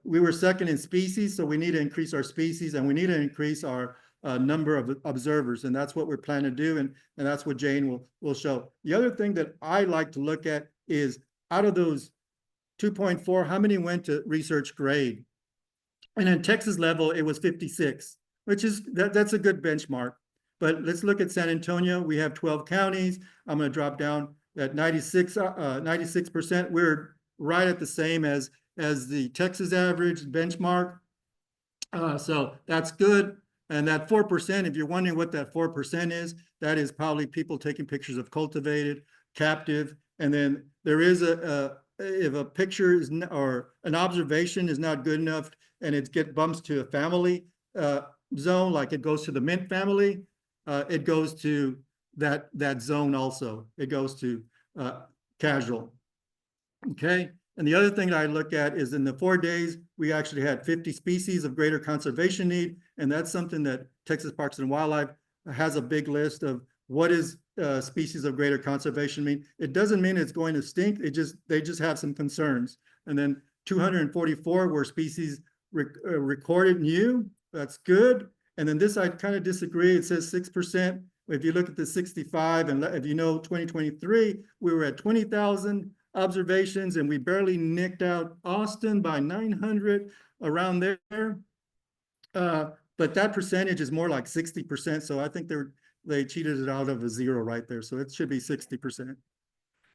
we were second in species, so we need to increase our species, and we need to increase our number of observers, and that's what we're planning to do, and that's what Jane will show. The other thing that I like to look at is out of those 2.4, how many went to research grade? And in Texas level, it was 56, which is that's a good benchmark. But let's look at San Antonio. We have 12 counties. I'm going to drop down at 96%. We're right at the same as the Texas average benchmark. So that's good. And that 4%, if you're wondering what that 4% is, that is probably people taking pictures of cultivated, captive. And then there is if a picture is or an observation is not good enough and it bumps to a family zone, like it goes to the mint family, it goes to that zone also. It goes to casual. Okay. And the other thing that I look at is in the 4 days, we actually had 50 species of greater conservation need. And that's something that Texas Parks and Wildlife has a big list of what is species of greater conservation mean. It doesn't mean it's going to stink. They just have some concerns. And then 244 were species recorded new. That's good. And then this, I kind of disagree. It says 6%. If you look at the 65, and if you know 2023, we were at 20,000 observations, and we barely nicked out Austin by 900, around there. But that percentage is more like 60%. So I think they cheated it out of a zero right there. So it should be 60%.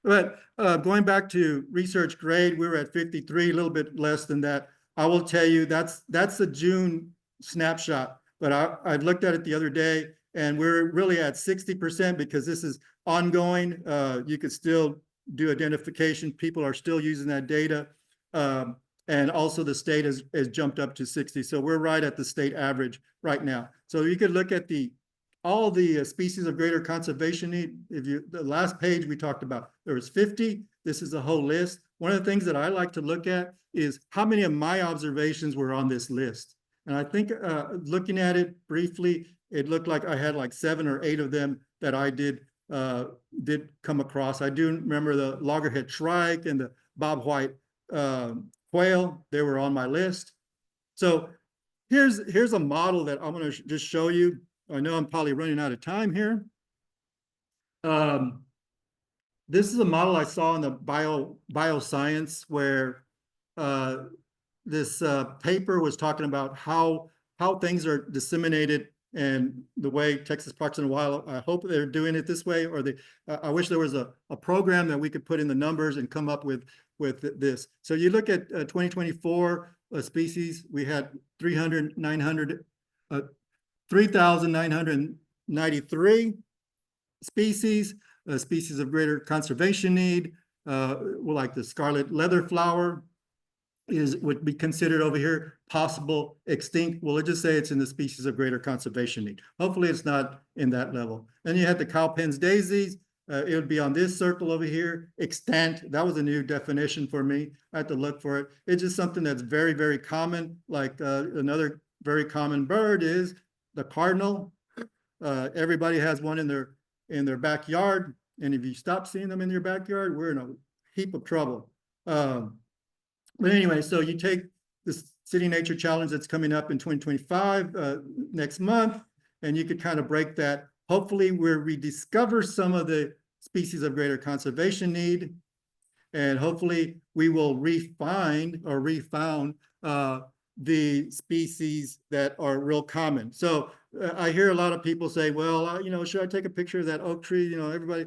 But going back to research grade, we were at 53, a little bit less than that. I will tell you that's a June snapshot, but I looked at it the other day, and we're really at 60% because this is ongoing. You could still do identification. People are still using that data. And also the state has jumped up to 60. So we're right at the state average right now. So you could look at all the species of greater conservation need. The last page we talked about, there was 50. This is a whole list. One of the things that I like to look at is how many of my observations were on this list. And I think looking at it briefly, it looked like I had like 7 or 8 of them that I did come across. I do remember the loggerhead shrike and the bobwhite quail. They were on my list. So here's a model that I'm going to just show you. I know I'm probably running out of time here. This is a model I saw in the bioscience where this paper was talking about how things are disseminated, and the way Texas Parks and Wildlife, I hope they're doing it this way, or I wish there was a program that we could put in the numbers and come up with this. So you look at 2024 species, we had 3,993 species, species of greater conservation need, like the scarlet leather flower would be considered over here possible extinct. Well, let's just say it's in the species of greater conservation need. Hopefully it's not in that level. Then you had the cowpens daisies. It would be on this circle over here. Extant, that was a new definition for me. I had to look for it. It's just something that's very, very common. Like another very common bird is the cardinal. Everybody has one in their backyard. And if you stop seeing them in your backyard, we're in a heap of trouble. But anyway, so you take this City Nature Challenge that's coming up in 2025 next month, and you could kind of break that. Hopefully where we discover some of the species of greater conservation need, and hopefully we will refound the species that are real common. So I hear a lot of people say, well, should I take a picture of that oak tree? Everybody,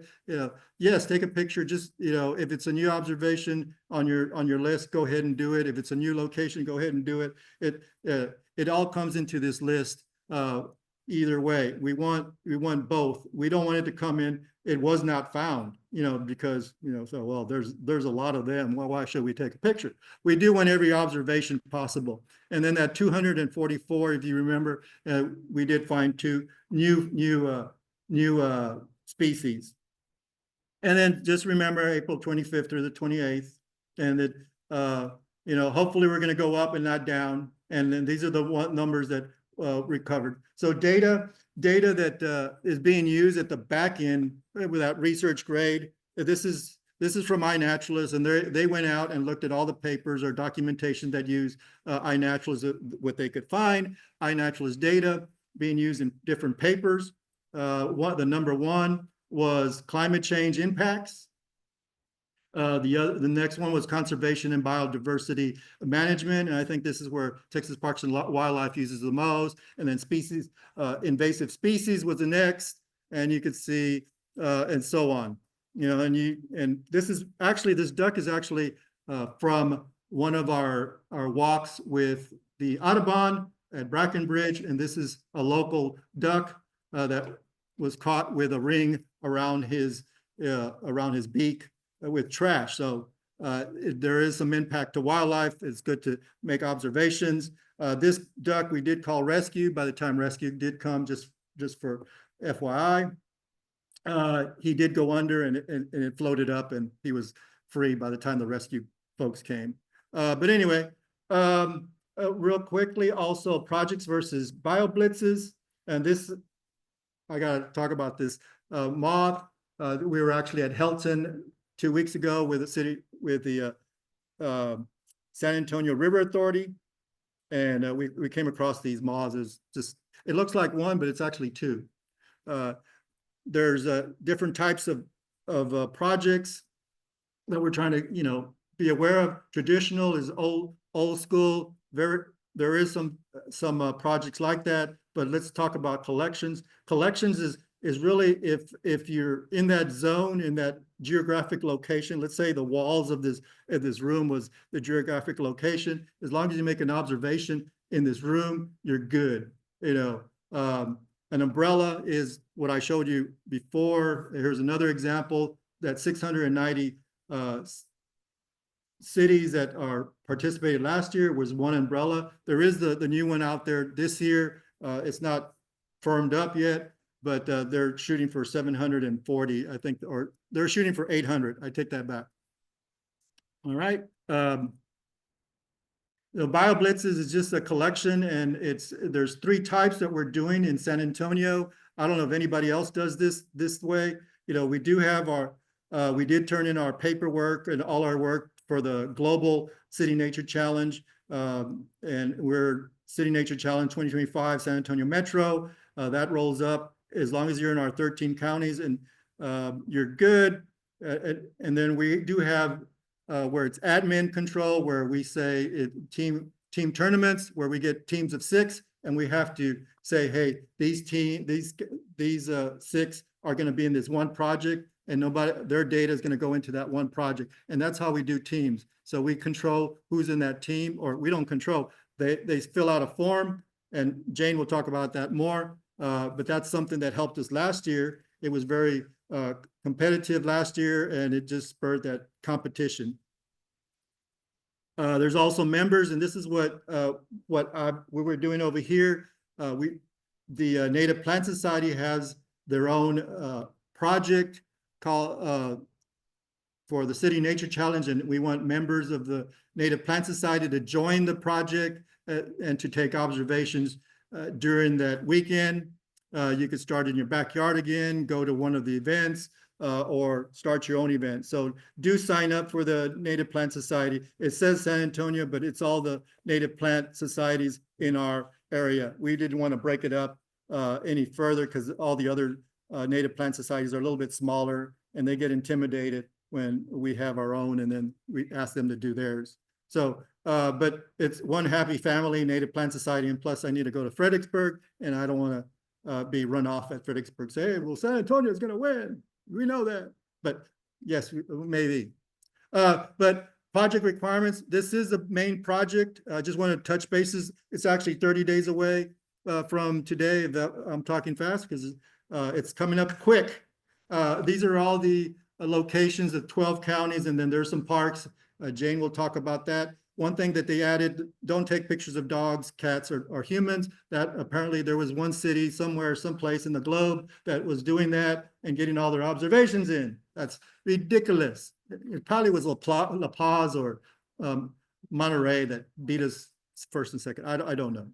yes, take a picture. Just, if it's a new observation on your list, go ahead and do it. If it's a new location, go ahead and do it. It all comes into this list. Either way, we want both. We don't want it to come in, it was not found, because, so, well, there's a lot of them. Well, why should we take a picture? We do want every observation possible. And then that 244, if you remember, we did find 2 new species. And then just remember April 25th or the 28th. And that, hopefully we're going to go up and not down. And then these are the numbers that recovered. So data that is being used at the back end with that research grade. This is from iNaturalist, and they went out and looked at all the papers or documentation that use iNaturalist, what they could find. iNaturalist data being used in different papers. The number 1 was climate change impacts. The next one was conservation and biodiversity management. And I think this is where Texas Parks and Wildlife uses the most. And then invasive species was the next. And you could see, and so on. And this duck is actually from one of our walks with the Audubon at Brackenbridge. And this is a local duck that was caught with a ring around his beak with trash. So there is some impact to wildlife. It's good to make observations. This duck we did call rescue. By the time rescue did come, just for FYI, he did go under and it floated up, and he was free by the time the rescue folks came. But anyway, real quickly, also projects versus bioblitzes. And this, I got to talk about this moth. We were actually at Helton 2 weeks ago with the San Antonio River Authority. And we came across these moths. It's just, it looks like one, but it's actually two. There's different types of projects that we're trying to, be aware of. Traditional is old school. There is some projects like that, but let's talk about collections. Collections is really if you're in that zone, in that geographic location. Let's say the walls of this room was the geographic location. As long as you make an observation in this room, you're good. An umbrella is what I showed you before. Here's another example that 690 cities that are participated last year was one umbrella. There is the new one out there this year. It's not firmed up yet, but they're shooting for 740, I think, or they're shooting for 800. I take that back. All right. The BioBlitzes is just a collection, and there's 3 types that we're doing in San Antonio. I don't know if anybody else does this way. We do have we did turn in our paperwork and all our work for the Global City Nature Challenge, and we're City Nature Challenge 2025 San Antonio Metro. That rolls up as long as you're in our 13 counties, and you're good. And then we do have where it's admin control, where we say team tournaments, where we get teams of 6, and we have to say, hey, these 6 are going to be in this one project, and their data is going to go into that one project. And that's how we do teams. So we control who's in that team, or we don't control. They fill out a form, and Jane will talk about that more. But that's something that helped us last year. It was very competitive last year, and it just spurred that competition. There's also members, and this is what we were doing over here. The Native Plant Society has their own project called for the City Nature Challenge, and we want members of the Native Plant Society to join the project and to take observations during that weekend. You could start in your backyard again, go to one of the events, or start your own event. So do sign up for the Native Plant Society. It says San Antonio, but it's all the Native Plant Societies in our area. We didn't want to break it up any further because all the other Native Plant Societies are a little bit smaller, and they get intimidated when we have our own, and then we ask them to do theirs. So, but it's one happy family, Native Plant Society, and plus I need to go to Fredericksburg, and I don't want to be run off at Fredericksburg. Say, hey, well, San Antonio is going to win. We know that, but yes, maybe. But project requirements, this is the main project. I just want to touch bases. It's actually 30 days away from today. I'm talking fast because it's coming up quick. These are all the locations of 12 counties, and then there's some parks. Jane will talk about that. One thing that they added, don't take pictures of dogs, cats, or humans. That apparently there was one city somewhere, someplace in the globe that was doing that and getting all their observations in. That's ridiculous. It probably was La Paz or Monterey that beat us first and second. I don't know.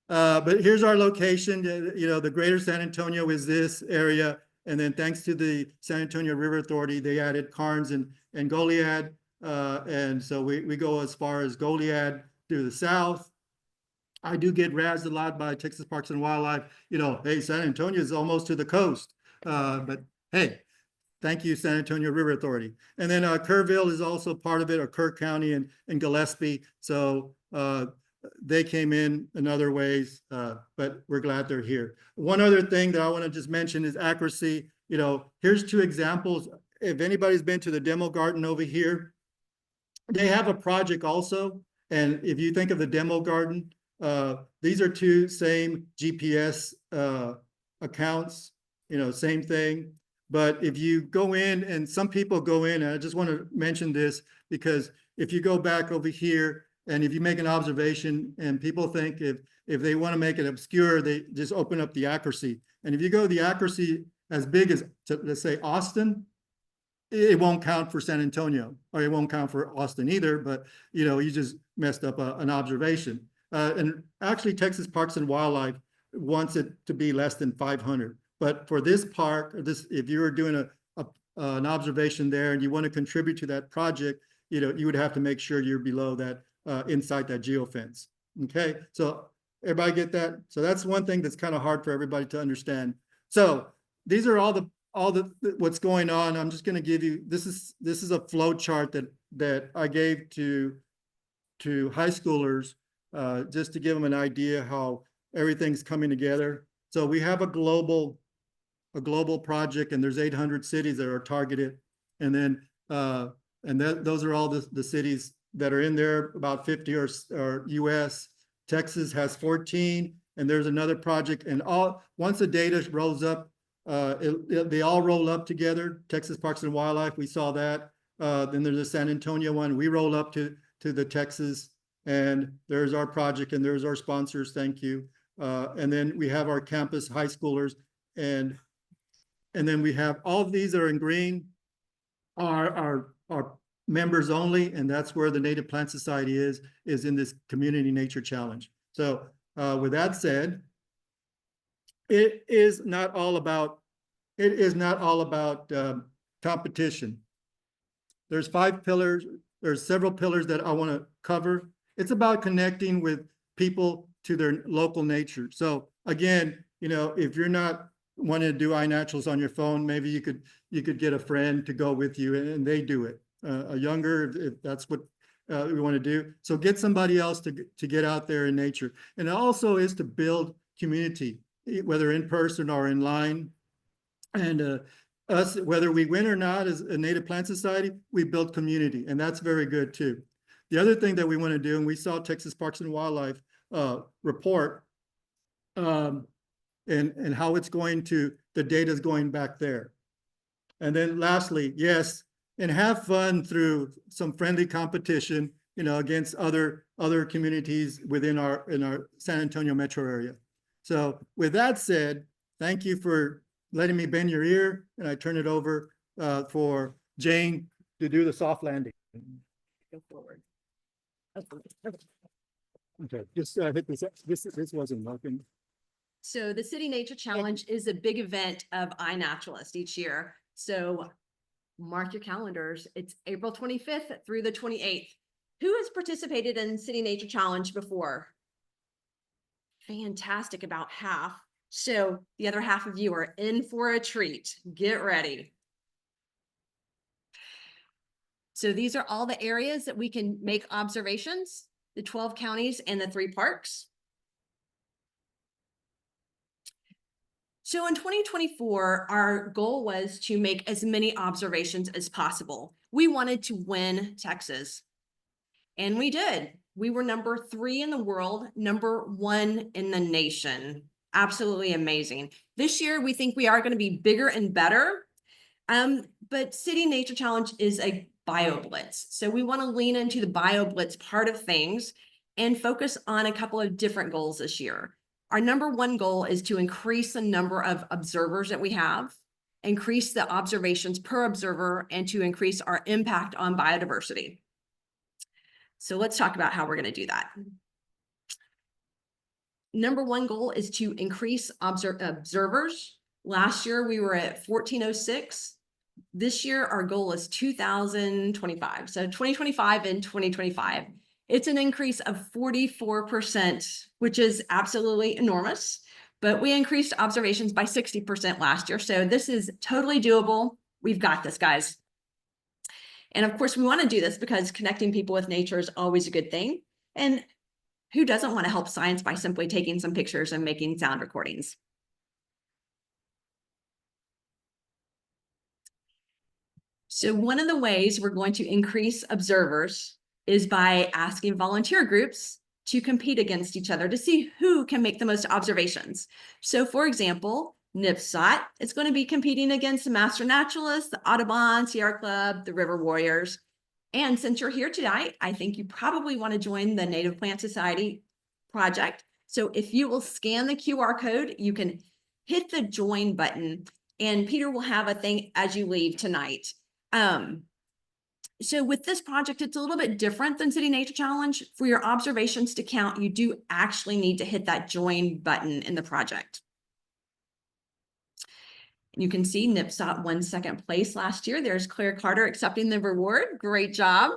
But here's our location. The greater San Antonio is this area. And then thanks to the San Antonio River Authority, they added Carnes and Goliad. And so we go as far as Goliad to the south. I do get razzed a lot by Texas Parks and Wildlife. Hey, San Antonio is almost to the coast. But hey, thank you, San Antonio River Authority. And then Kerrville is also part of it, or Kerr County and Gillespie. So they came in other ways, but we're glad they're here. One other thing that I want to just mention is accuracy. Here's 2 examples. If anybody's been to the demo garden over here, they have a project also. And if you think of the demo garden, these are 2 same GPS accounts, same thing. But if you go in, and some people go in, and I just want to mention this, because if you go back over here, and if you make an observation, and people think if they want to make it obscure, they just open up the accuracy. And if you go the accuracy as big as, let's say, Austin, it won't count for San Antonio, or it won't count for Austin either, but you just messed up an observation. And actually Texas Parks and Wildlife wants it to be less than 500. But for this park, if you were doing an observation there and you want to contribute to that project, you would have to make sure you're below that, inside that geofence. Okay, so everybody get that? So that's one thing that's kind of hard for everybody to understand. So these are all the what's going on. I'm just going to give you, this is a flow chart that I gave to high schoolers just to give them an idea how everything's coming together. So we have a global project, and there's 800 cities that are targeted, and then those are all the cities that are in there. About 50 are US. Texas has 14, and there's another project. And once the data rolls up, they all roll up together. Texas Parks and Wildlife, we saw that. Then there's a San Antonio one. We roll up to the Texas, and there's our project, and there's our sponsors. Thank you. And then we have our campus high schoolers, and then we have all of these that are in green are members only, and that's where the Native Plant Society is in this Community Nature Challenge. So with that said, it is not all about competition. There's 5 pillars. There's several pillars that I want to cover. It's about connecting with people to their local nature. So again, if you're not wanting to do iNaturalist on your phone, maybe you could get a friend to go with you, and they do it. A younger, if that's what we want to do. So get somebody else to get out there in nature. And it also is to build community, whether in person or in line. And us, whether we win or not as a Native Plant Society, we build community, and that's very good too. The other thing that we want to do, and we saw Texas Parks and Wildlife report, and how it's going to, the data is going back there. And then lastly, yes, and have fun through some friendly competition, against other communities within our San Antonio metro area. So with that said, thank you for letting me bend your ear, and I turn it over for Jane to do the soft landing.
Go forward.
Okay, just hit this. This wasn't working.
So the City Nature Challenge is a big event of iNaturalist each year. So mark your calendars. It's April 25th through the 28th. Who has participated in City Nature Challenge before? Fantastic, about half. So the other half of you are in for a treat. Get ready. So these are all the areas that we can make observations, the 12 counties and the 3 parks. So in 2024, our goal was to make as many observations as possible. We wanted to win Texas, and we did. We were number 3 in the world, number 1 in the nation. Absolutely amazing. This year, we think we are going to be bigger and better. But City Nature Challenge is a BioBlitz. So we want to lean into the BioBlitz part of things and focus on a couple of different goals this year. Our number 1 goal is to increase the number of observers that we have, increase the observations per observer, and to increase our impact on biodiversity. So let's talk about how we're going to do that. Number 1 goal is to increase observers. Last year, we were at 1,406. This year, our goal is 2,025. So 2025 and 2025. It's an increase of 44%, which is absolutely enormous. But we increased observations by 60% last year. So this is totally doable. We've got this, guys. And of course, we want to do this because connecting people with nature is always a good thing. And who doesn't want to help science by simply taking some pictures and making sound recordings? So one of the ways we're going to increase observers is by asking volunteer groups to compete against each other to see who can make the most observations. So for example, NPSOT is going to be competing against the Master Naturalists, the Audubon, Sierra Club, the River Warriors. And since you're here tonight, I think you probably want to join the Native Plant Society project. So if you will scan the QR code, you can hit the join button, and Peter will have a thing as you leave tonight. So with this project, it's a little bit different than City Nature Challenge. For your observations to count, you do actually need to hit that join button in the project. You can see NPSOT won 2nd place last year. There's Claire Carter accepting the reward. Great job.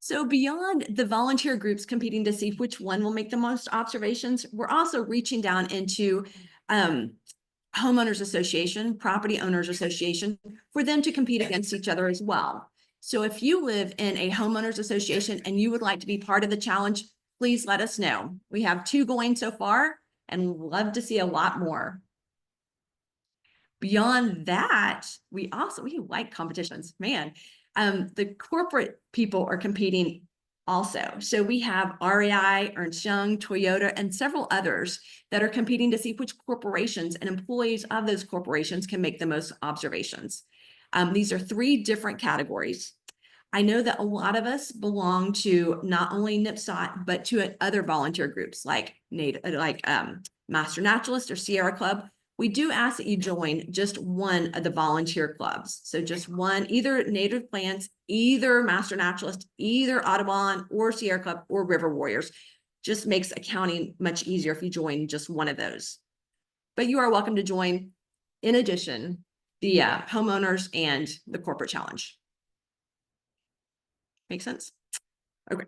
So beyond the volunteer groups competing to see which one will make the most observations, we're also reaching down into homeowners association, property owners association, for them to compete against each other as well. So if you live in a homeowners association and you would like to be part of the challenge, please let us know. We have 2 going so far and we'd love to see a lot more. Beyond that, we like competitions, man. The corporate people are competing also. So we have REI, Ernst Young, Toyota, and several others that are competing to see which corporations and employees of those corporations can make the most observations. These are 3 different categories. I know that a lot of us belong to not only NPSOT, but to other volunteer groups like Master Naturalist or Sierra Club. We do ask that you join just one of the volunteer clubs. So just one, either Native Plants, either Master Naturalist, either Audubon or Sierra Club or River Warriors. Just makes accounting much easier if you join just one of those. But you are welcome to join, in addition, the homeowners and the corporate challenge. Make sense? Okay.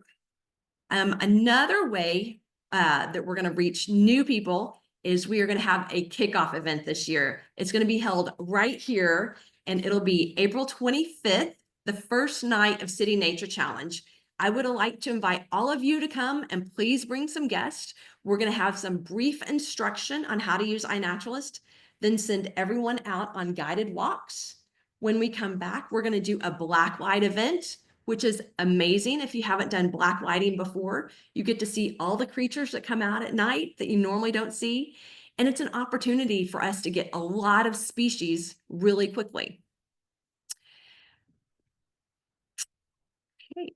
Another way that we're going to reach new people is we are going to have a kickoff event this year. It's going to be held right here, and it'll be April 25th, the first night of City Nature Challenge. I would like to invite all of you to come, and please bring some guests. We're going to have some brief instruction on how to use iNaturalist, then send everyone out on guided walks. When we come back, we're going to do a black light event, which is amazing. If you haven't done black lighting before, you get to see all the creatures that come out at night that you normally don't see. And it's an opportunity for us to get a lot of species really quickly. Okay.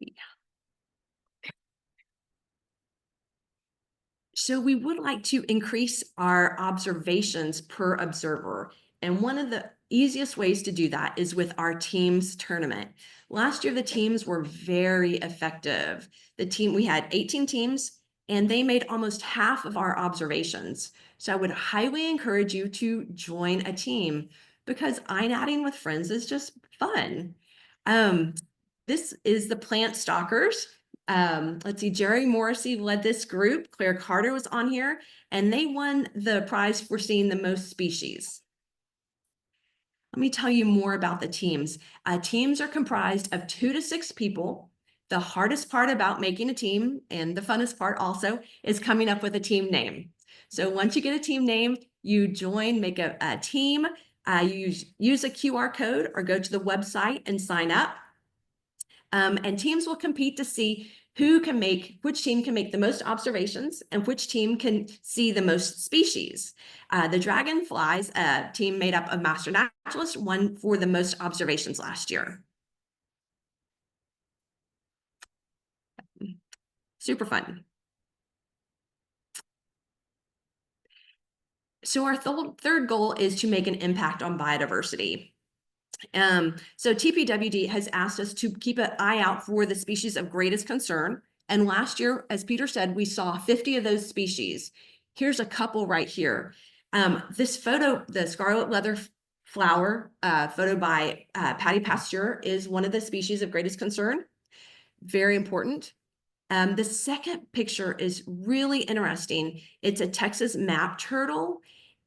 So we would like to increase our observations per observer. And one of the easiest ways to do that is with our teams tournament. Last year, the teams were very effective. We had 18 teams and they made almost half of our observations. So I would highly encourage you to join a team because iNatting with friends is just fun. This is the Plant Stalkers. Let's see, Jerry Morrissey led this group. Claire Carter was on here, and they won the prize for seeing the most species. Let me tell you more about the teams. Teams are comprised of 2 to 6 people. The hardest part about making a team, and the funnest part also, is coming up with a team name. So once you get a team name, you join, make a team, you use a QR code or go to the website and sign up. And teams will compete to see which team can make the most observations and which team can see the most species. The Dragonflies team made up of Master Naturalist won for the most observations last year. Super fun. So our third goal is to make an impact on biodiversity. So TPWD has asked us to keep an eye out for the species of greatest concern. And last year, as Peter said, we saw 50 of those species. Here's a couple right here. This photo, the scarlet leather flower photo by Patty Pasteur, is one of the species of greatest concern. Very important. The second picture is really interesting. It's a Texas map turtle.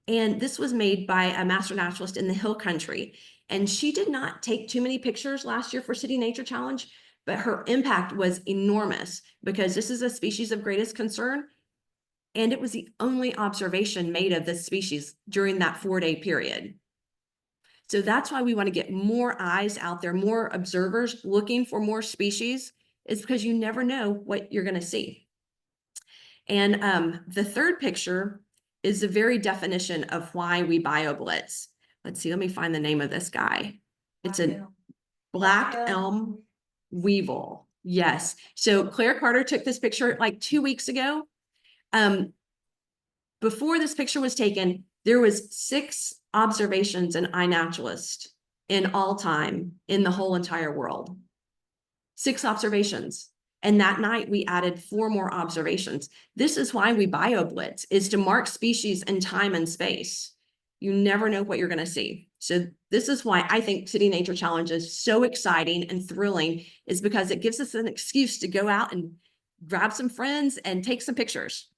And this was made by a master naturalist in the Hill Country. And she did not take too many pictures last year for City Nature Challenge, but her impact was enormous because this is a species of greatest concern. And it was the only observation made of this species during that 4-day period. So that's why we want to get more eyes out there, more observers looking for more species, is because you never know what you're going to see. And the third picture is the very definition of why we BioBlitz. Let's see, let me find the name of this guy. It's a black elm weevil. Yes. So Claire Carter took this picture like 2 weeks ago. Before this picture was taken, there was 6 observations in iNaturalist in all time in the whole entire world. 6 observations. And that night we added 4 more observations. This is why we BioBlitz, is to mark species in time and space. You never know what you're going to see. So this is why I think City Nature Challenge is so exciting and thrilling, is because it gives us an excuse to go out and grab some friends and take some pictures.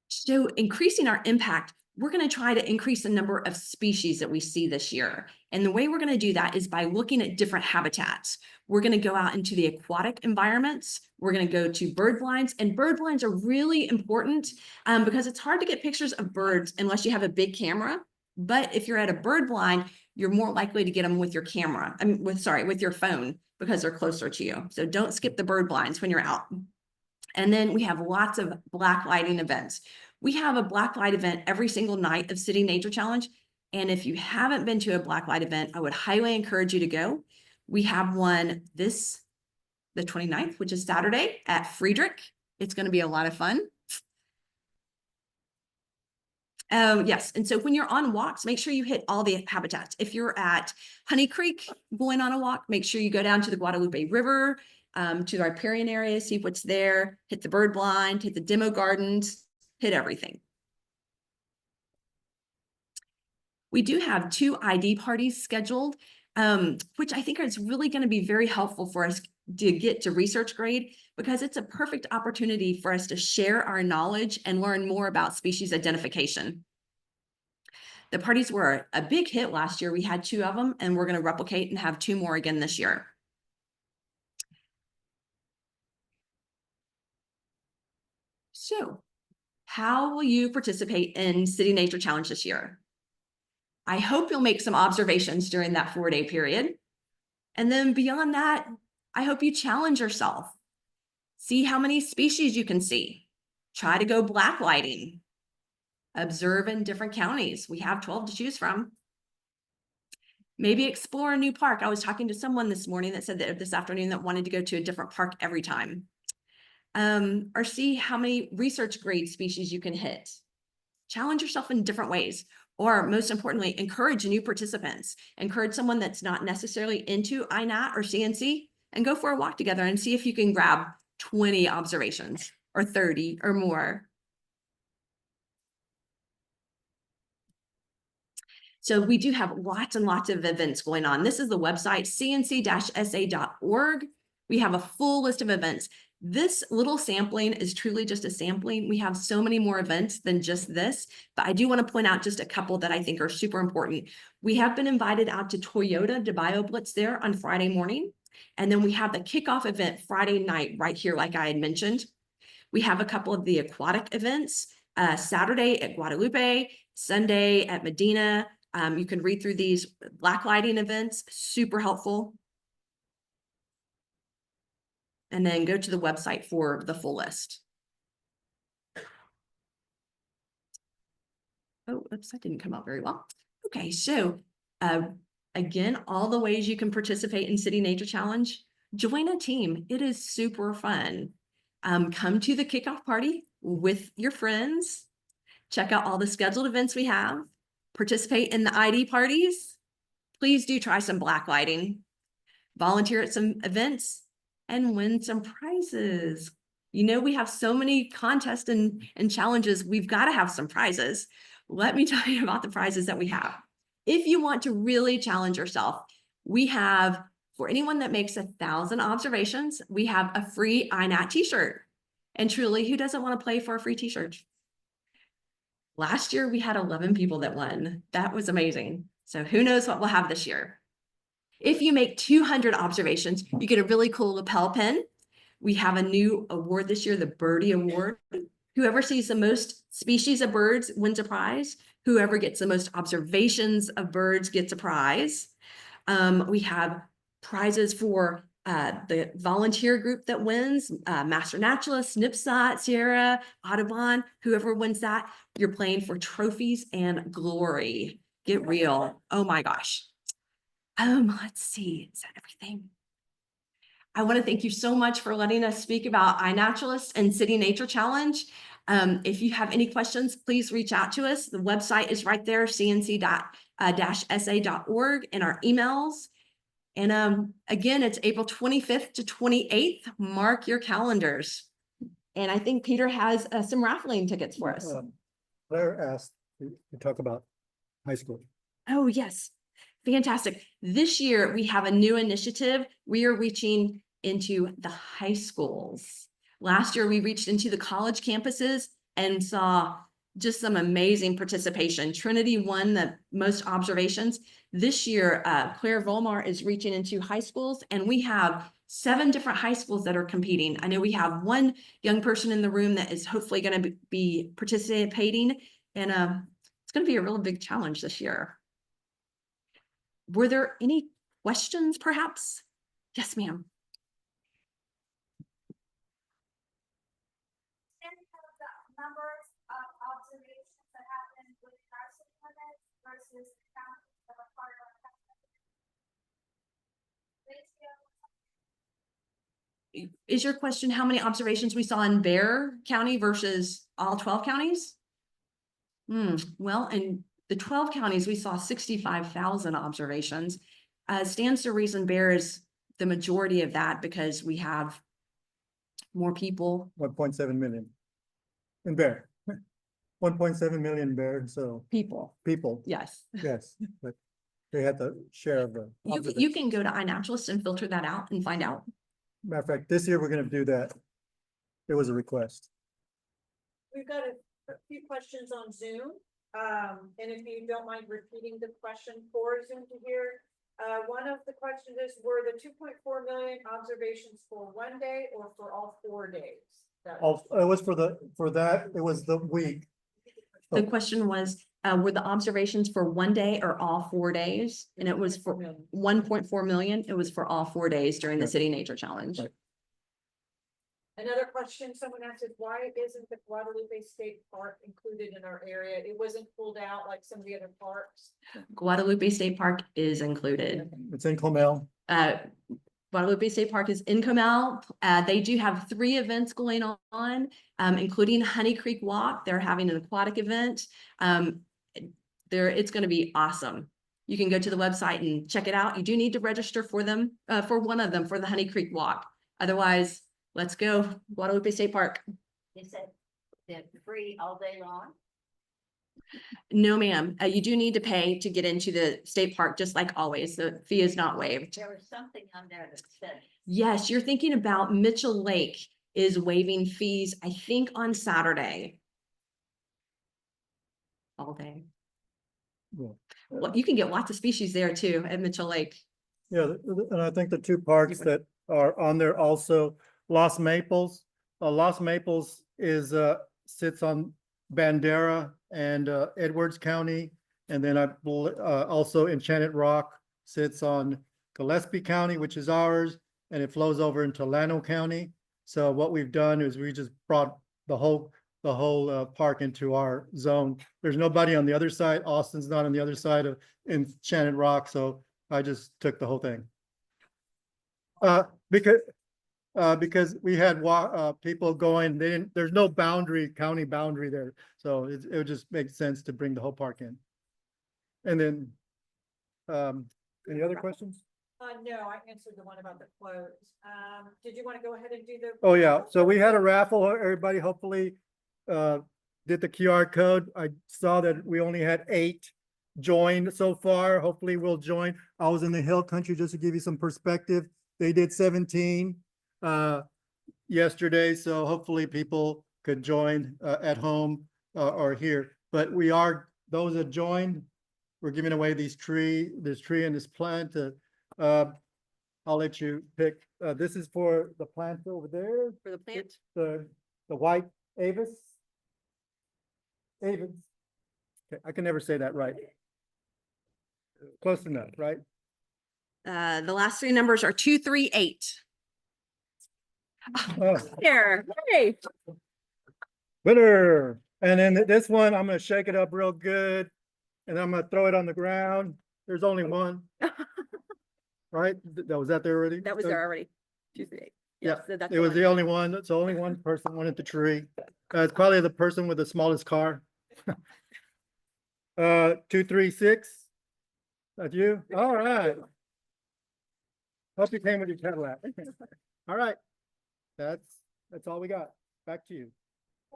So increasing our impact, we're going to try to increase the number of species that we see this year. And the way we're going to do that is by looking at different habitats. We're going to go out into the aquatic environments. We're going to go to bird blinds, and bird blinds are really important because it's hard to get pictures of birds unless you have a big camera. But if you're at a bird blind, you're more likely to get them with your camera. With your phone, because they're closer to you. So don't skip the bird blinds when you're out. And then we have lots of black lighting events. We have a black light event every single night of City Nature Challenge. And if you haven't been to a black light event, I would highly encourage you to go. We have one the 29th, which is Saturday at Friedrich. It's going to be a lot of fun. Yes. And so when you're on walks, make sure you hit all the habitats. If you're at Honey Creek going on a walk, make sure you go down to the Guadalupe River, to the riparian area, see what's there, hit the bird blind, hit the demo gardens, hit everything. We do have 2 ID parties scheduled, which I think is really going to be very helpful for us to get to research grade, because it's a perfect opportunity for us to share our knowledge and learn more about species identification. The parties were a big hit last year. We had 2 of them, and we're going to replicate and have 2 more again this year. So, how will you participate in City Nature Challenge this year? I hope you'll make some observations during that 4-day period. And then beyond that, I hope you challenge yourself. See how many species you can see. Try to go black lighting. Observe in different counties. We have 12 to choose from. Maybe explore a new park. I was talking to someone this morning that said that this afternoon that wanted to go to a different park every time. Or see how many research grade species you can hit. Challenge yourself in different ways. Or most importantly, encourage new participants. Encourage someone that's not necessarily into iNat or CNC, and go for a walk together and see if you can grab 20 observations or 30 or more. So we do have lots and lots of events going on. This is the website, cnc-sa.org. We have a full list of events. This little sampling is truly just a sampling. We have so many more events than just this, but I do want to point out just a couple that I think are super important. We have been invited out to Toyota to BioBlitz there on Friday morning. And then we have the kickoff event Friday night right here, like I had mentioned. We have a couple of the aquatic events, Saturday at Guadalupe, Sunday at Medina. You can read through these black lighting events, super helpful. And then go to the website for the full list. Oh, oops, that didn't come out very well. Okay, so again, all the ways you can participate in City Nature Challenge. Join a team. It is super fun. Come to the kickoff party with your friends. Check out all the scheduled events we have. Participate in the ID parties. Please do try some black lighting. Volunteer at some events and win some prizes. You know, we have so many contests and challenges. We've got to have some prizes. Let me tell you about the prizes that we have. If you want to really challenge yourself, we have, for anyone that makes 1,000 observations, we have a free iNat t-shirt. And truly, who doesn't want to play for a free t-shirt? Last year, we had 11 people that won. That was amazing. So who knows what we'll have this year? If you make 200 observations, you get a really cool lapel pin. We have a new award this year, the Birdie Award. Whoever sees the most species of birds wins a prize. Whoever gets the most observations of birds gets a prize. We have prizes for the volunteer group that wins, Master Naturalist, NPSOT, Sierra, Audubon, whoever wins that, you're playing for trophies and glory. Get real. Oh my gosh. Let's see, is that everything? I want to thank you so much for letting us speak about iNaturalist and City Nature Challenge. If you have any questions, please reach out to us. The website is right there, cnc-sa.org, and our emails. And again, it's April 25th to 28th. Mark your calendars. And I think Peter has some raffling tickets for us.
Claire asked to talk about high school.
Oh, yes. Fantastic. This year, we have a new initiative. We are reaching into the high schools. Last year, we reached into the college campuses and saw just some amazing participation. Trinity won the most observations. This year, Claire Volmar is reaching into high schools, and we have 7 different high schools that are competing. I know we have one young person in the room that is hopefully going to be participating, and it's going to be a real big challenge this year. Were there any questions, perhaps? Yes, ma'am.
Numbers of observations that happen within our city limits versus the counties that are part of our ratio.
Is your question how many observations we saw in Bear County versus all 12 counties? Well, in the 12 counties, we saw 65,000 observations. Stands to reason Bear is the majority of that because we have more people.
1.7 million. In Bear. 1.7 million Bear, so people,
Yes.
yes, but they had the share of the.
You can go to iNaturalist and filter that out and find out.
Matter of fact, this year we're gonna do that. It was a request.
We've got a few questions on Zoom. And if you don't mind repeating the question for Zoom to hear. One of the questions is, were the 2.4 million observations for one day or for all 4 days?
It was it was the week.
The question was, were the observations for one day or all 4 days? And it was for 1.4 million. It was for all 4 days during the
Yeah.
City Nature Challenge.
Right.
Another question someone asked is, why isn't the Guadalupe State Park included in our area? It wasn't pulled out like some of the other parks.
Guadalupe State Park is included.
It's in Comel.
Guadalupe State Park is in Comal. They do have 3 events going on, including Honey Creek Walk. They're having an aquatic event. It's going to be awesome. You can go to the website and check it out. You do need to register for them, for one of them, for the Honey Creek Walk. Otherwise, let's go Guadalupe State Park.
Is it they're free all day long?
No, ma'am. You do need to pay to get into the state park, just like always. The fee is not waived.
There was something on there that said.
Yes, you're thinking about Mitchell Lake is waiving fees, I think on Saturday. All day.
Yeah.
Well, you can get lots of species there too at Mitchell Lake.
Yeah, and I think the 2 parks that are on there also, Los Maples. Los Maples is sits on Bandera and Edwards County, and then also Enchanted Rock sits on Gillespie County, which is ours, and it flows over into Llano County. So what we've done is we just brought the whole park into our zone. There's nobody on the other side. Austin's not on the other side of Enchanted Rock, so I just took the whole thing. Because we had people going, there's no county boundary there. So it would just make sense to bring the whole park in. And then, any other questions?
No, I answered the one about the quotes. Did you want to go ahead and do the?
Oh, yeah. So we had a raffle. Everybody hopefully did the QR code. I saw that we only had 8 joined so far. Hopefully we'll join. I was in the hill country, just to give you some perspective. They did 17 yesterday, so hopefully people could join at home or here. But those that joined, we're giving away this tree and this plant. I'll let you pick. This is for the plant over there.
For the plant?
The white Avis. Okay, I can never say that right. Close enough, right?
The last 3 numbers are 238.
Oh,
There, hey.
winner. And then this one, I'm gonna shake it up real good, and I'm gonna throw it on the ground. There's only one. Right? Was that there already?
That was there already. 238.
Yeah,
Yes, so that's
it was
one.
the only one. That's only one person wanted the tree. It's probably the person with the smallest car. 236. That's you? All right. Hope you came with your Cadillac. All right. That's all we got. Back to you.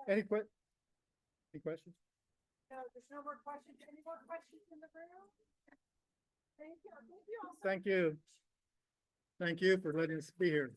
Any questions?
No, there's no more questions. Any more questions in the room? Thank you. Thank you all so
Thank you. Thank you for letting us be here.